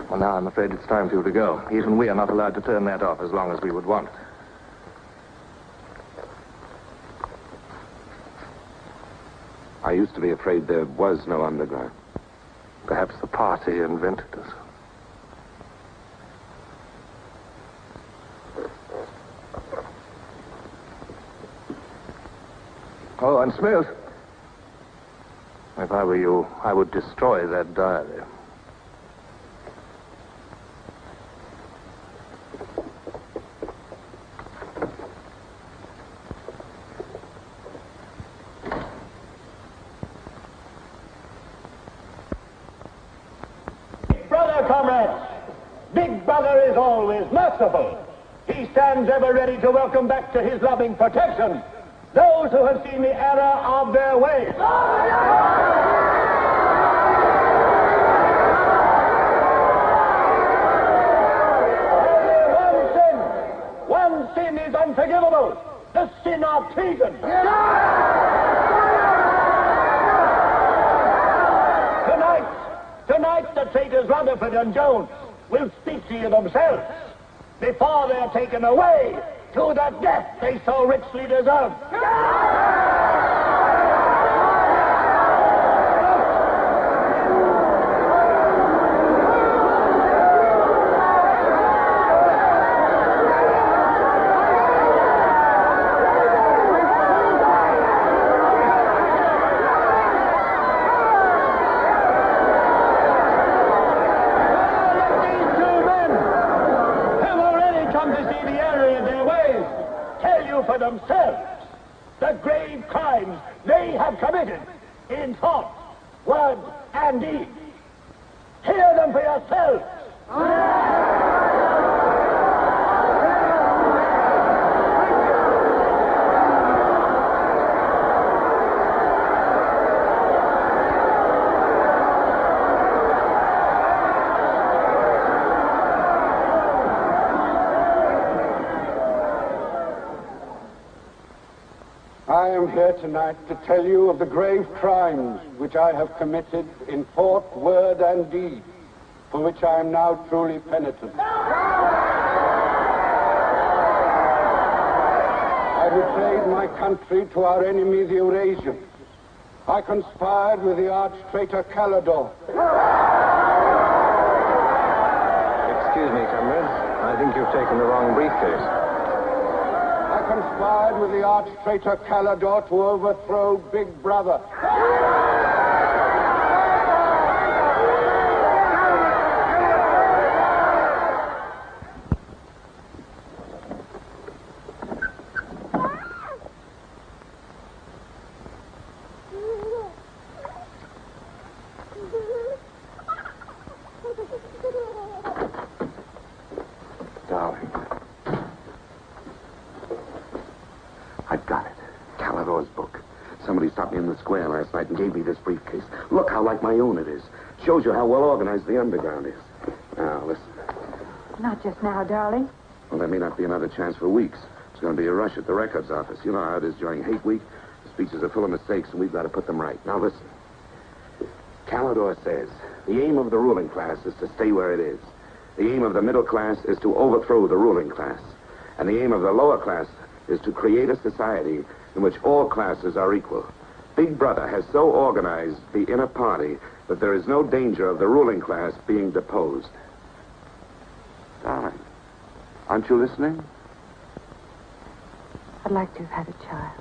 Well, now I'm afraid it's time for you to go. Even we are not allowed to turn that off as long as we would want. I used to be afraid there was no underground. Perhaps the party invented us. Oh, and Smith, if I were you, I would destroy that diary. Brother, comrades, Big Brother is always merciful. He stands ever ready to welcome back to his loving protection those who have seen the error of their ways. Only one sin is unforgivable, the sin of treason. Tonight, the traitors Rutherford and Jones will speak to you themselves before they're taken away to the death they so richly deserve. For themselves the grave crimes they have committed in thought, word, and deed. Hear them for yourselves. I am here tonight to tell you of the grave crimes which I have committed in thought, word, and deed, for which I am now truly penitent. I betrayed my country to our enemy, the Eurasians. I conspired with the arch-traitor Calidor. Excuse me, comrades. I think you've taken the wrong briefcase. I conspired with the arch-traitor Calidor to overthrow Big Brother. Darling. I've got it. Calidor's book. Somebody stopped me in the square last night and gave me this briefcase. Look how like my own it is. Shows you how well organized the underground is. Now, listen. Not just now, darling. Well, there may not be another chance for weeks. There's going to be a rush at the records office. You know how it is during Hate Week. The speeches are full of mistakes, and we've got to put them right. Now, listen. Calidor says the aim of the ruling class is to stay where it is. The aim of the middle class is to overthrow the ruling class. And the aim of the lower class is to create a society in which all classes are equal. Big Brother has so organized the inner party that there is no danger of the ruling class being deposed. Darling, aren't you listening? I'd like to have had a child.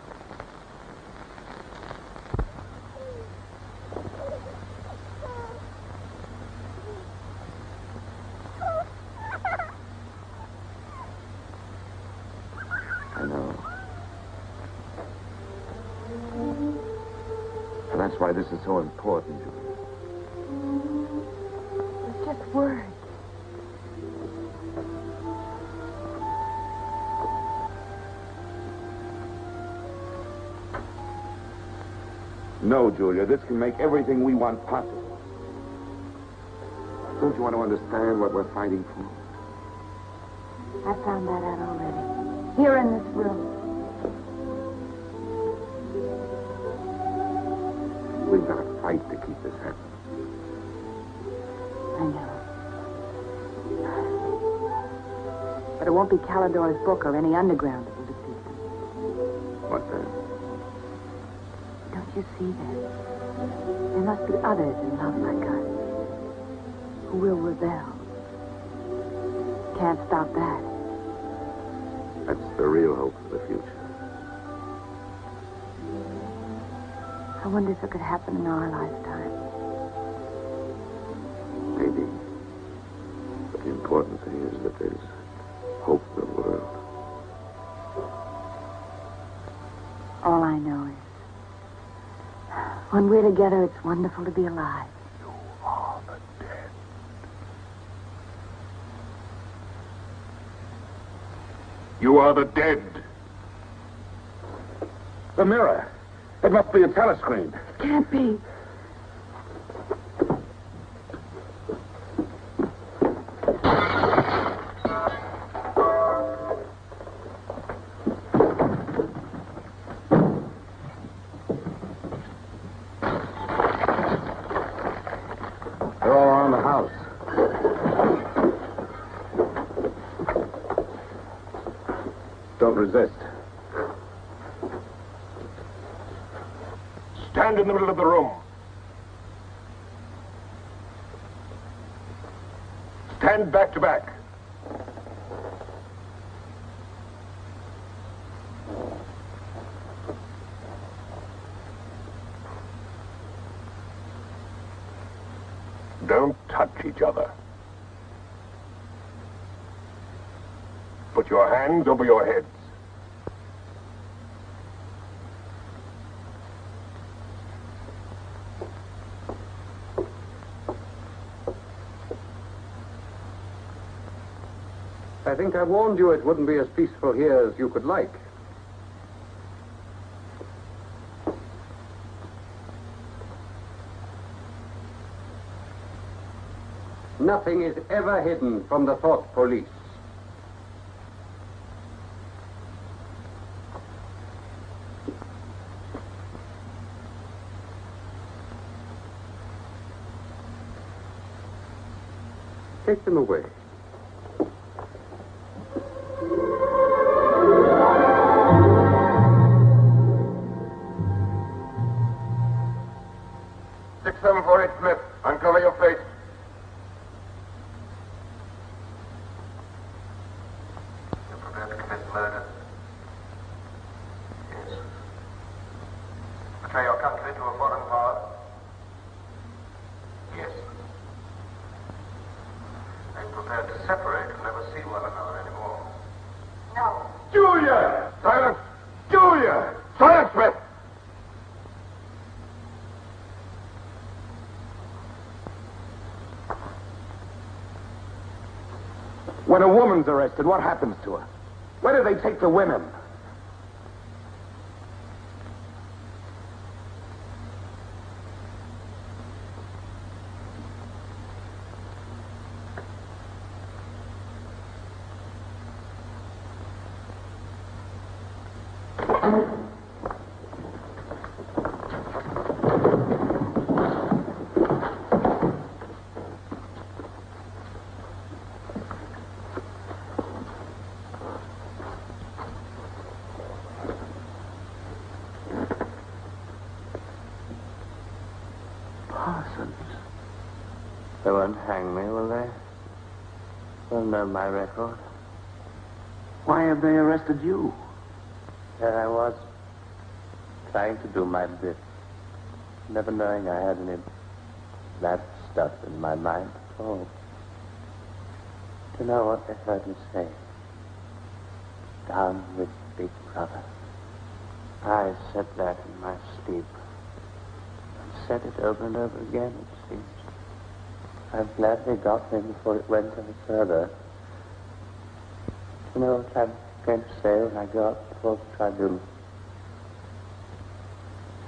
I know. And that's why this is so important, Julie. It's just words. No, Julia, this can make everything we want possible. Don't you want to understand what we're fighting for? I found that out already. Here in this room. We've got to fight to keep this happening. I know. But it won't be Calidor's book or any underground that will defeat them. What then? Don't you see that? There must be others in love like us who will rebel. Can't stop that. That's the real hope for the future. I wonder if it could happen in our lifetime. Maybe. But the important thing is that there's hope in the world. All I know is, when we're together, it's wonderful to be alive. You are the dead. You are the dead. The mirror. It must be a telescreen. Can't be. They're all around the house. Don't resist. Stand in the middle of the room. Stand back to back. Don't touch each other. Put your hands over your heads. I think I warned you it wouldn't be as peaceful here as you could like. Nothing is ever hidden from the thought police. Take them away. Smith, uncover your face. You're prepared to commit murder? Yes. Betray your country to a foreign power? Yes. Are you prepared to separate and never see one another anymore? No. Julia! Silence! Julia! Silence, Smith! When a woman's arrested, what happens to her? Where do they take the women? They won't hang me, will they? They'll know my record. Why have they arrested you? There I was, trying to do my bit, never knowing I had any bad stuff in my mind at all. Do you know what they heard me say? Down with Big Brother. I sat there in my sleep and said it over and over again, it seems. I'm glad they got me before it went any further. You know what I'm going to say when I go up before the tribunal?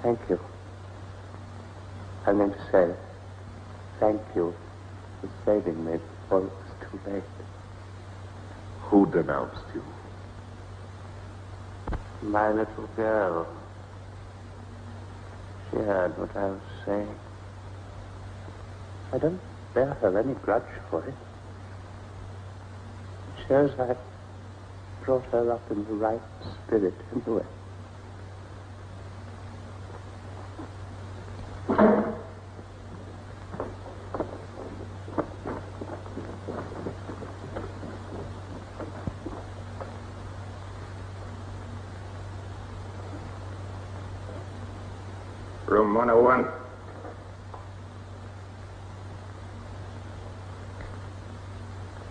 Thank you. I meant to say thank you for saving me before it was too late. Who denounced you? My little girl. She heard what I was saying. I don't bear her any grudge for it. It shows I brought her up in the right spirit anyway. Room 101.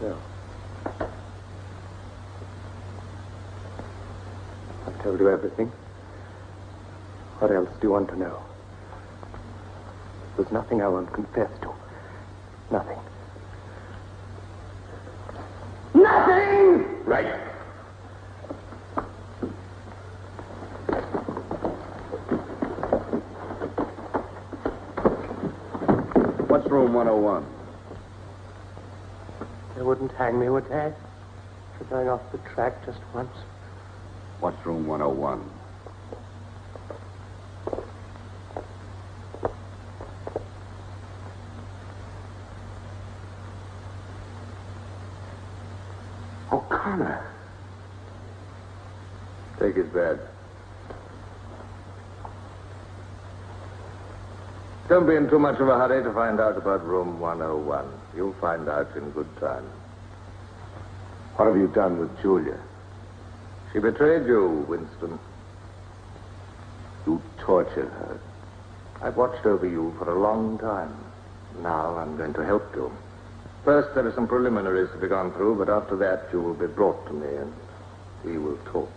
No. I've told you everything. What else do you want to know? There's nothing I won't confess to. Nothing. Nothing! Right. What's room 101? They wouldn't hang me, would they? For going off the track just once. What's room 101? O'Connor. Take his bed. Don't be in too much of a hurry to find out about room 101. You'll find out in good time. What have you done with Julia? She betrayed you, Winston. You tortured her. I've watched over you for a long time. Now I'm going to help you. First, there are some preliminaries to be gone through, but after that, you will be brought to me and we will talk.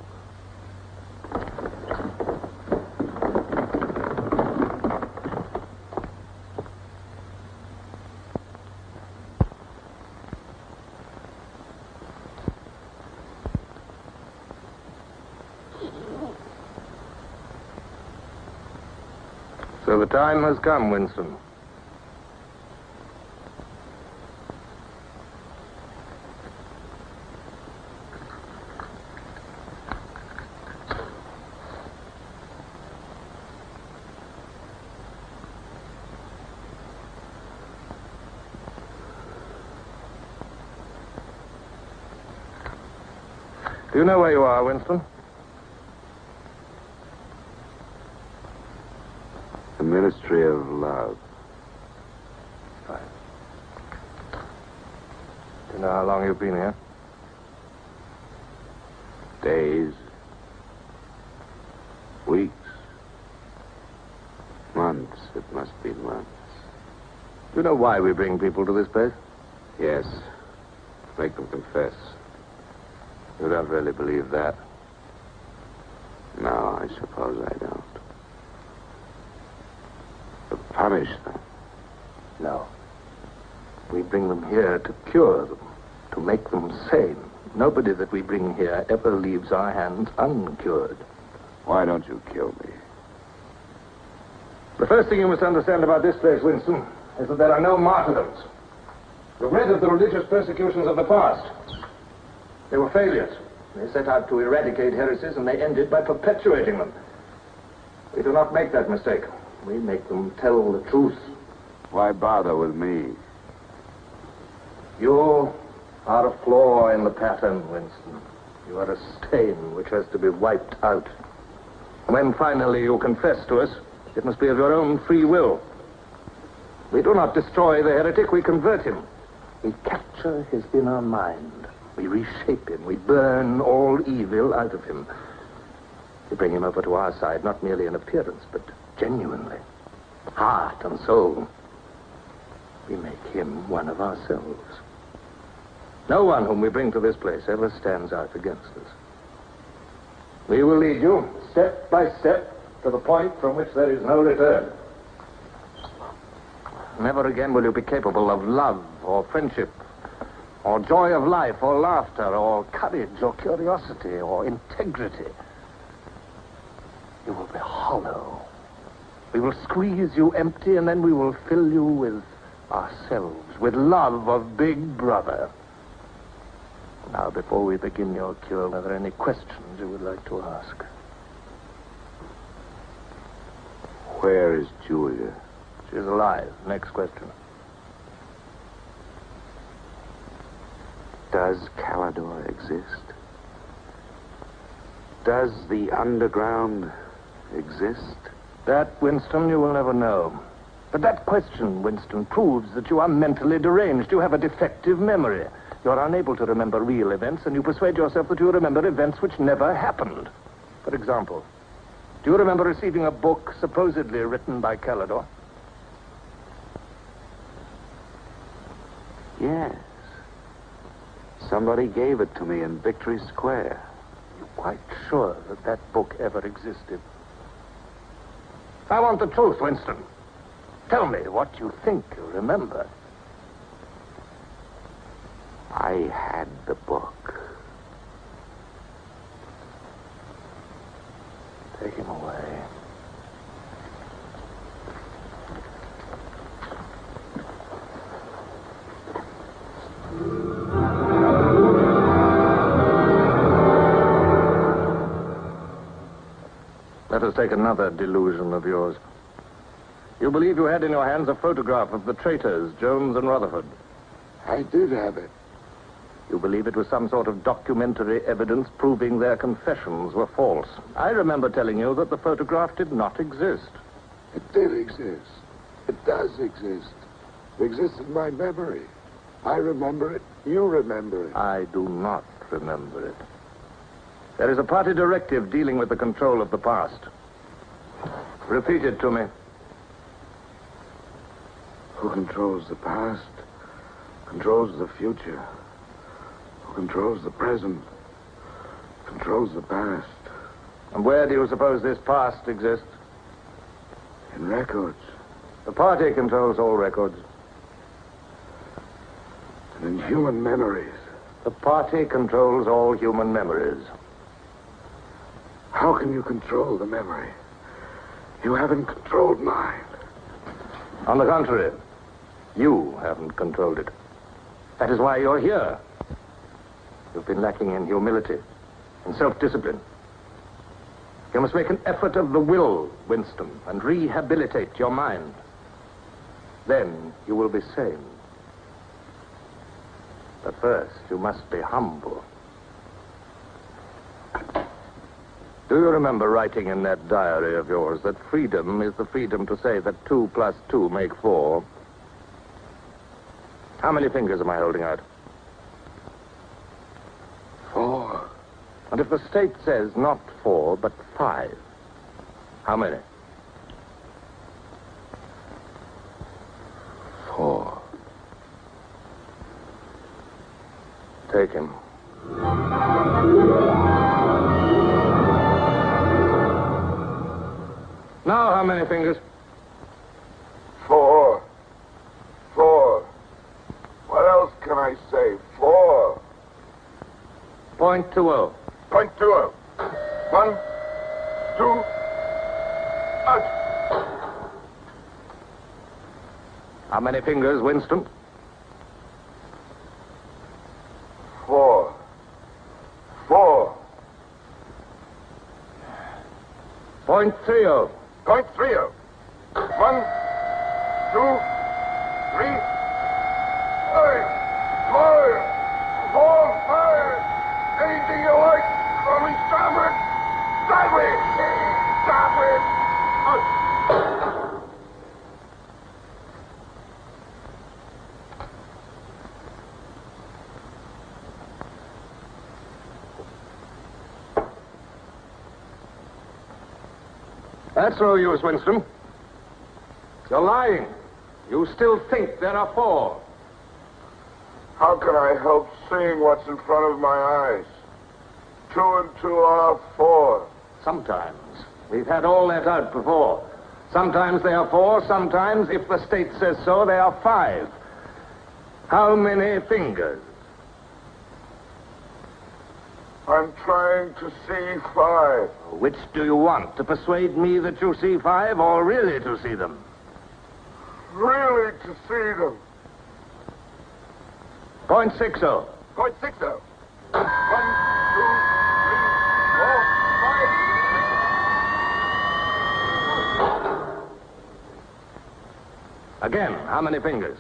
So the time has come, Winston. Do you know where you are, Winston? The Ministry of Love. Fine. Do you know how long you've been here? Days. Weeks. Months. It must be months. Do you know why we bring people to this place? Yes. Make them confess. You don't really believe that? No, I suppose I don't. To punish them. No. We bring them here to cure them, to make them sane. Nobody that we bring here ever leaves our hands uncured. Why don't you kill me? The first thing you must understand about this place, Winston, is that there are no martyrdoms. You've read of the religious persecutions of the past. They were failures. They set out to eradicate heresies, and they ended by perpetuating them. We do not make that mistake. We make them tell the truth. Why bother with me? You are a flaw in the pattern, Winston. You are a stain which has to be wiped out. When finally you confess to us, it must be of your own free will. We do not destroy the heretic, we convert him. We capture his inner mind. We reshape him. We burn all evil out of him. We bring him over to our side, not merely in appearance, but genuinely. Heart and soul. We make him one of ourselves. No one whom we bring to this place ever stands out against us. We will lead you, step by step, to the point from which there is no return. Never again will you be capable of love or friendship, or joy of life, or laughter, or courage, or curiosity, or integrity. You will be hollow, We will squeeze you empty, and then we will fill you with ourselves, with love of Big Brother. Now, before we begin your cure, are there any questions you would like to ask? Where is Julia? She's alive. Next question. Does Calidor exist? Does the underground exist? That, Winston, you will never know. But that question, Winston, proves that you are mentally deranged. You have a defective memory. You are unable to remember real events, and you persuade yourself that you remember events which never happened. For example, do you remember receiving a book supposedly written by Calidor? Yes. Somebody gave it to me in Victory Square. You're quite sure that that book ever existed? I want the truth, Winston. Tell me what you think you remember. I had the book. Take him away. Let us take another delusion of yours. You believe you had in your hands a photograph of the traitors, Jones and Rutherford. I did have it. You believe it was some sort of documentary evidence proving their confessions were false. I remember telling you that the photograph did not exist. It did exist. It does exist. It exists in my memory. I remember it. You remember it. I do not remember it. There is a party directive dealing with the control of the past. Repeat it to me. Who controls the past controls the future. Who controls the present controls the past. And where do you suppose this past exists? In records. The party controls all records. And in human memories. The party controls all human memories. How can you control the memory? You haven't controlled mine. On the contrary, you haven't controlled it. That is why you're here. You've been lacking in humility and self-discipline. You must make an effort of the will, Winston, and rehabilitate your mind. Then you will be sane. But first, you must be humble. Do you remember writing in that diary of yours that freedom is the freedom to say that 2 + 2 make 4? How many fingers am I holding out? 4. And if the state says not 4, but 5, how many? 4. Take him. Now, how many fingers? 4. 4. What else can I say? 4. .20. .20. 1, 2, out. How many fingers, Winston? 4. 4. .30. .30. 1, 2, 3, 5, 4, 5. Anything you like. Only starboard. Sideways. Starboard. Out. That's no use, Winston. You're lying. You still think there are 4. How can I help seeing what's in front of my eyes? 2 and 2 are 4. Sometimes. We've had all that out before. Sometimes they are 4, sometimes, if the state says so, they are 5. How many fingers? I'm trying to see 5. Which do you want? To persuade me that you see 5 or really to see them? Really to see them. Point 60. Point 60. 1, 2, 3, 4, 5. Again, how many fingers?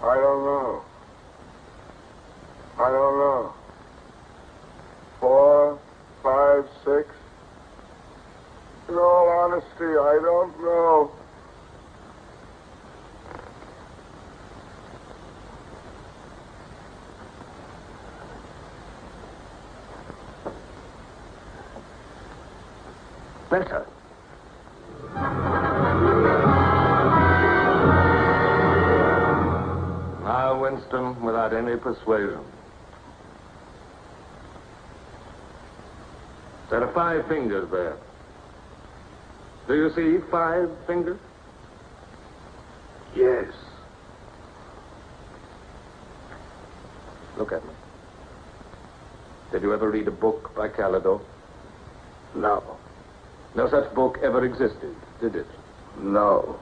I don't know. I don't know. 4, 5, 6. In all honesty, I don't know. Better. Now, Winston, without any persuasion. There are 5 fingers there. Do you see 5 fingers? Yes. Look at me. Did you ever read a book by Calidore? No. No such book ever existed, did it? No.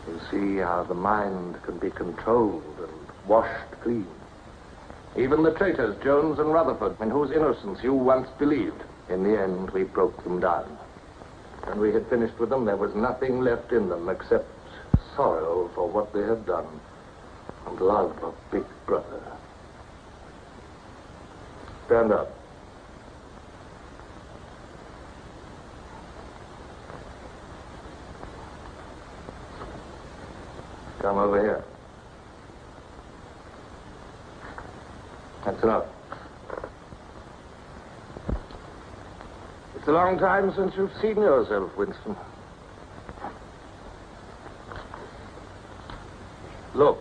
You see how the mind can be controlled and washed clean. Even the traitors, Jones and Rutherford, in whose innocence you once believed, in the end we broke them down. When we had finished with them, there was nothing left in them except sorrow for what they had done and love of Big Brother. Stand up. Come over here. That's enough. It's a long time since you've seen yourself, Winston. Look.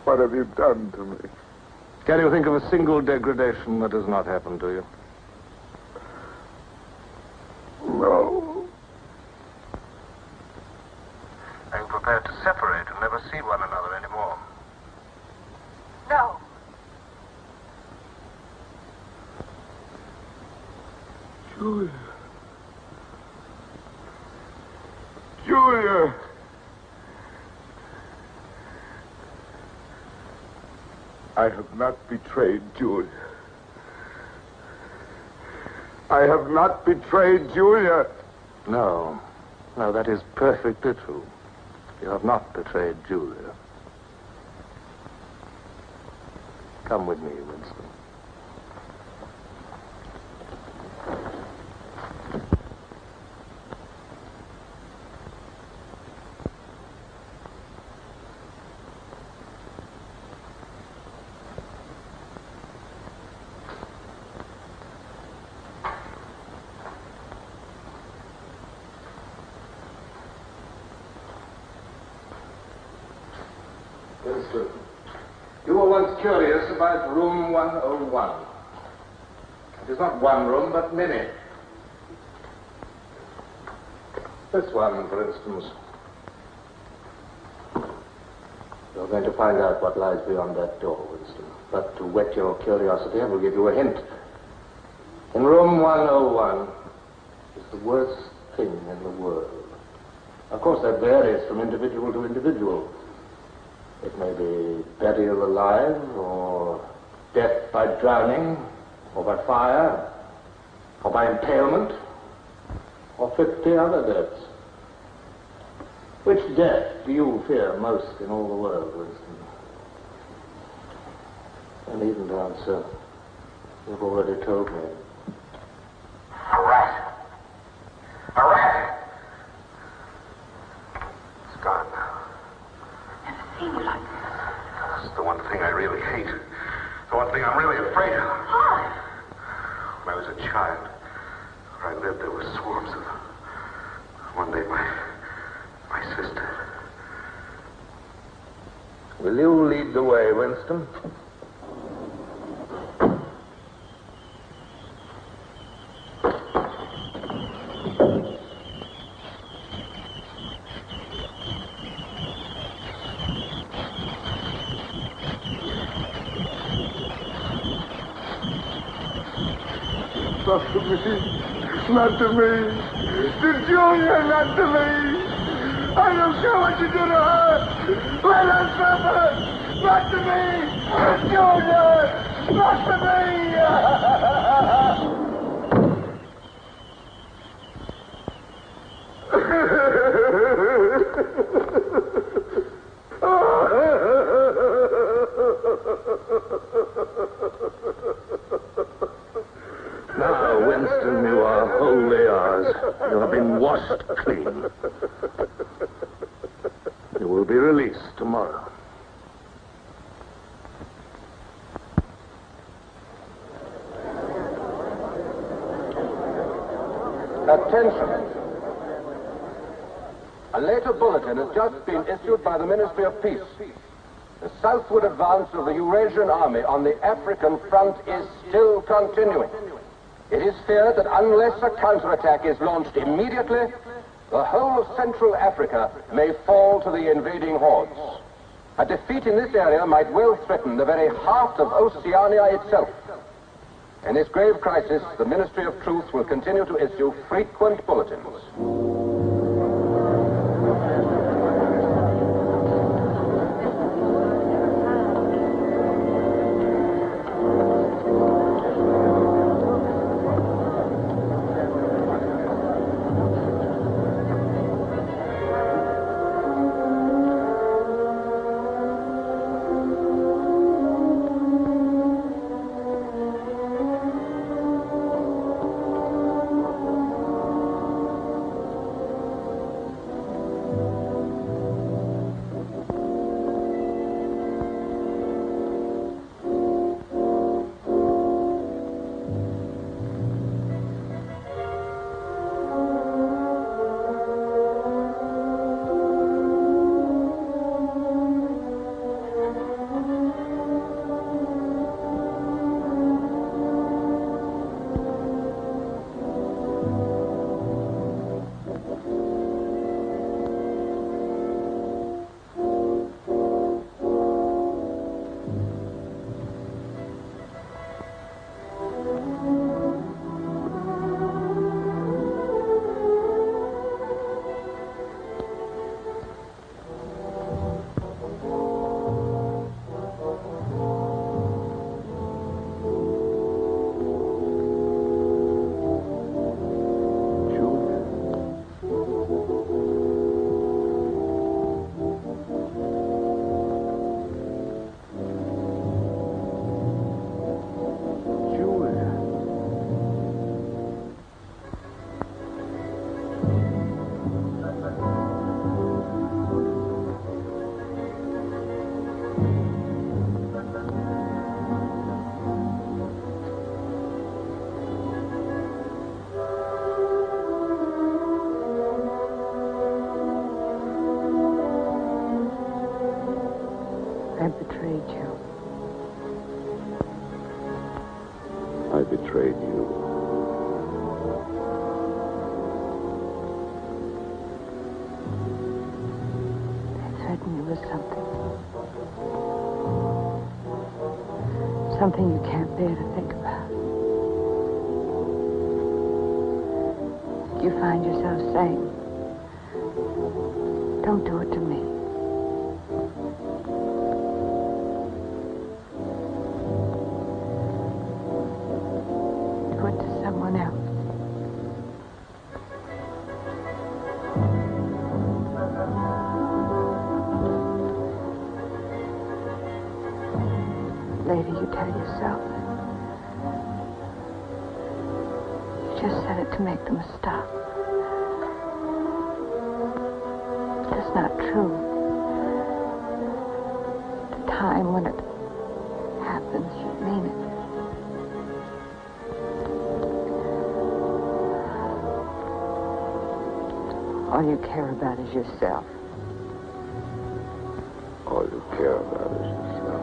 What have you done to me? Can you think of a single degradation that has not happened to you? No. Are you prepared to separate and never see one another anymore? No. Julia. Julia. I have not betrayed Julia. I have not betrayed Julia. No. No, that is perfectly true. You have not betrayed Julia. Come with me, Winston. Winston, you were once curious about room 101. It is not one room, but many. This one, for instance. You're going to find out what lies beyond that door, Winston. But to whet your curiosity, I will give you a hint. In room 101 is the worst thing in the world. Of course, that varies from individual to individual. It may be burial alive, or death by drowning, or by fire, or by impalement, or 50 other deaths. Which death do you fear most in all the world, Winston? I needn't answer. You've already told me. A rat. A rat. It's gone now. Never seen you like this. It's the one thing I really hate. The one thing I'm really afraid of. Why? When I was a child, where I lived, there were swarms of them. One day, my sister, Will you lead the way, Winston? Not to me. Not to me. To Julia, not to me. I don't care what you do to her. Let her suffer. Not to me. To Julia. Not to Now, Winston, you are wholly ours. You have been washed clean. You will be released tomorrow. Attention. A later bulletin has just been issued by the Ministry of Peace. The southward advance of the Eurasian army on the African front is still continuing. It is feared that unless a counterattack is launched immediately, the whole of Central Africa may fall to the invading hordes. A defeat in this area might well threaten the very heart of Oceania itself. In this grave crisis, the Ministry of Truth will continue to issue frequent bulletins. I betrayed you. I betrayed you. I threatened you with something. Something you can't bear to think about. You find yourself saying, don't do it to me. Do it to someone else. Later, you tell yourself. You just said it to make them stop. But that's not true. The time when it happens, you mean it. All you care about is yourself. All do care about her. She's not.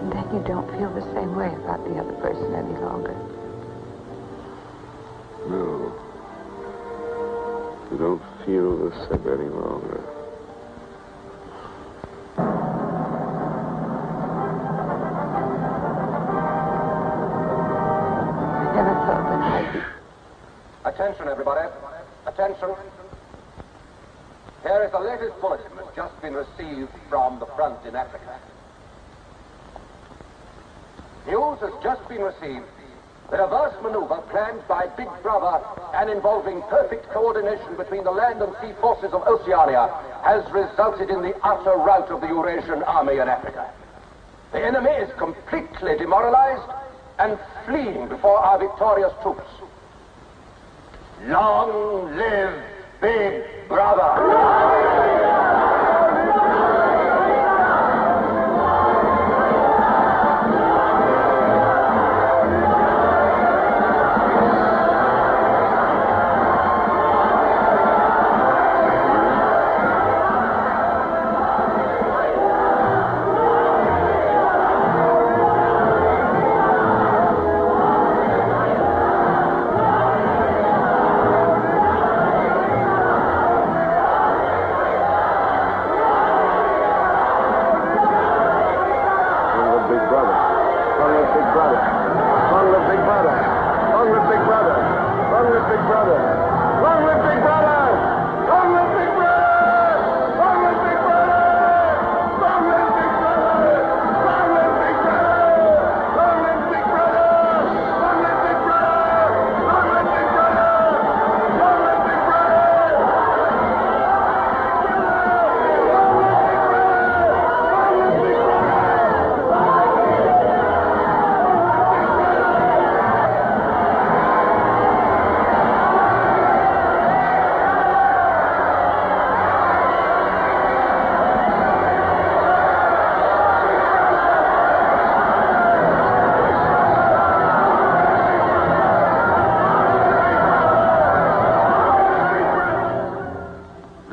And then you don't feel the same way about the other person any longer. No. You don't feel the same any longer. I never thought that I'd be... Attention, everybody. Attention. Here is the latest bulletin that's just been received from the front in Africa. News has just been received that a vast maneuver planned by Big Brother and involving perfect coordination between the land and sea forces of Oceania has resulted in the utter rout of the Eurasian army in Africa. The enemy is completely demoralized and fleeing before our victorious troops. Long live Big Brother!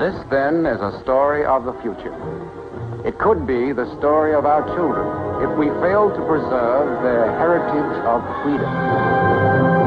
This, then, is a story of the future. It could be the story of our children if we fail to preserve their heritage of freedom.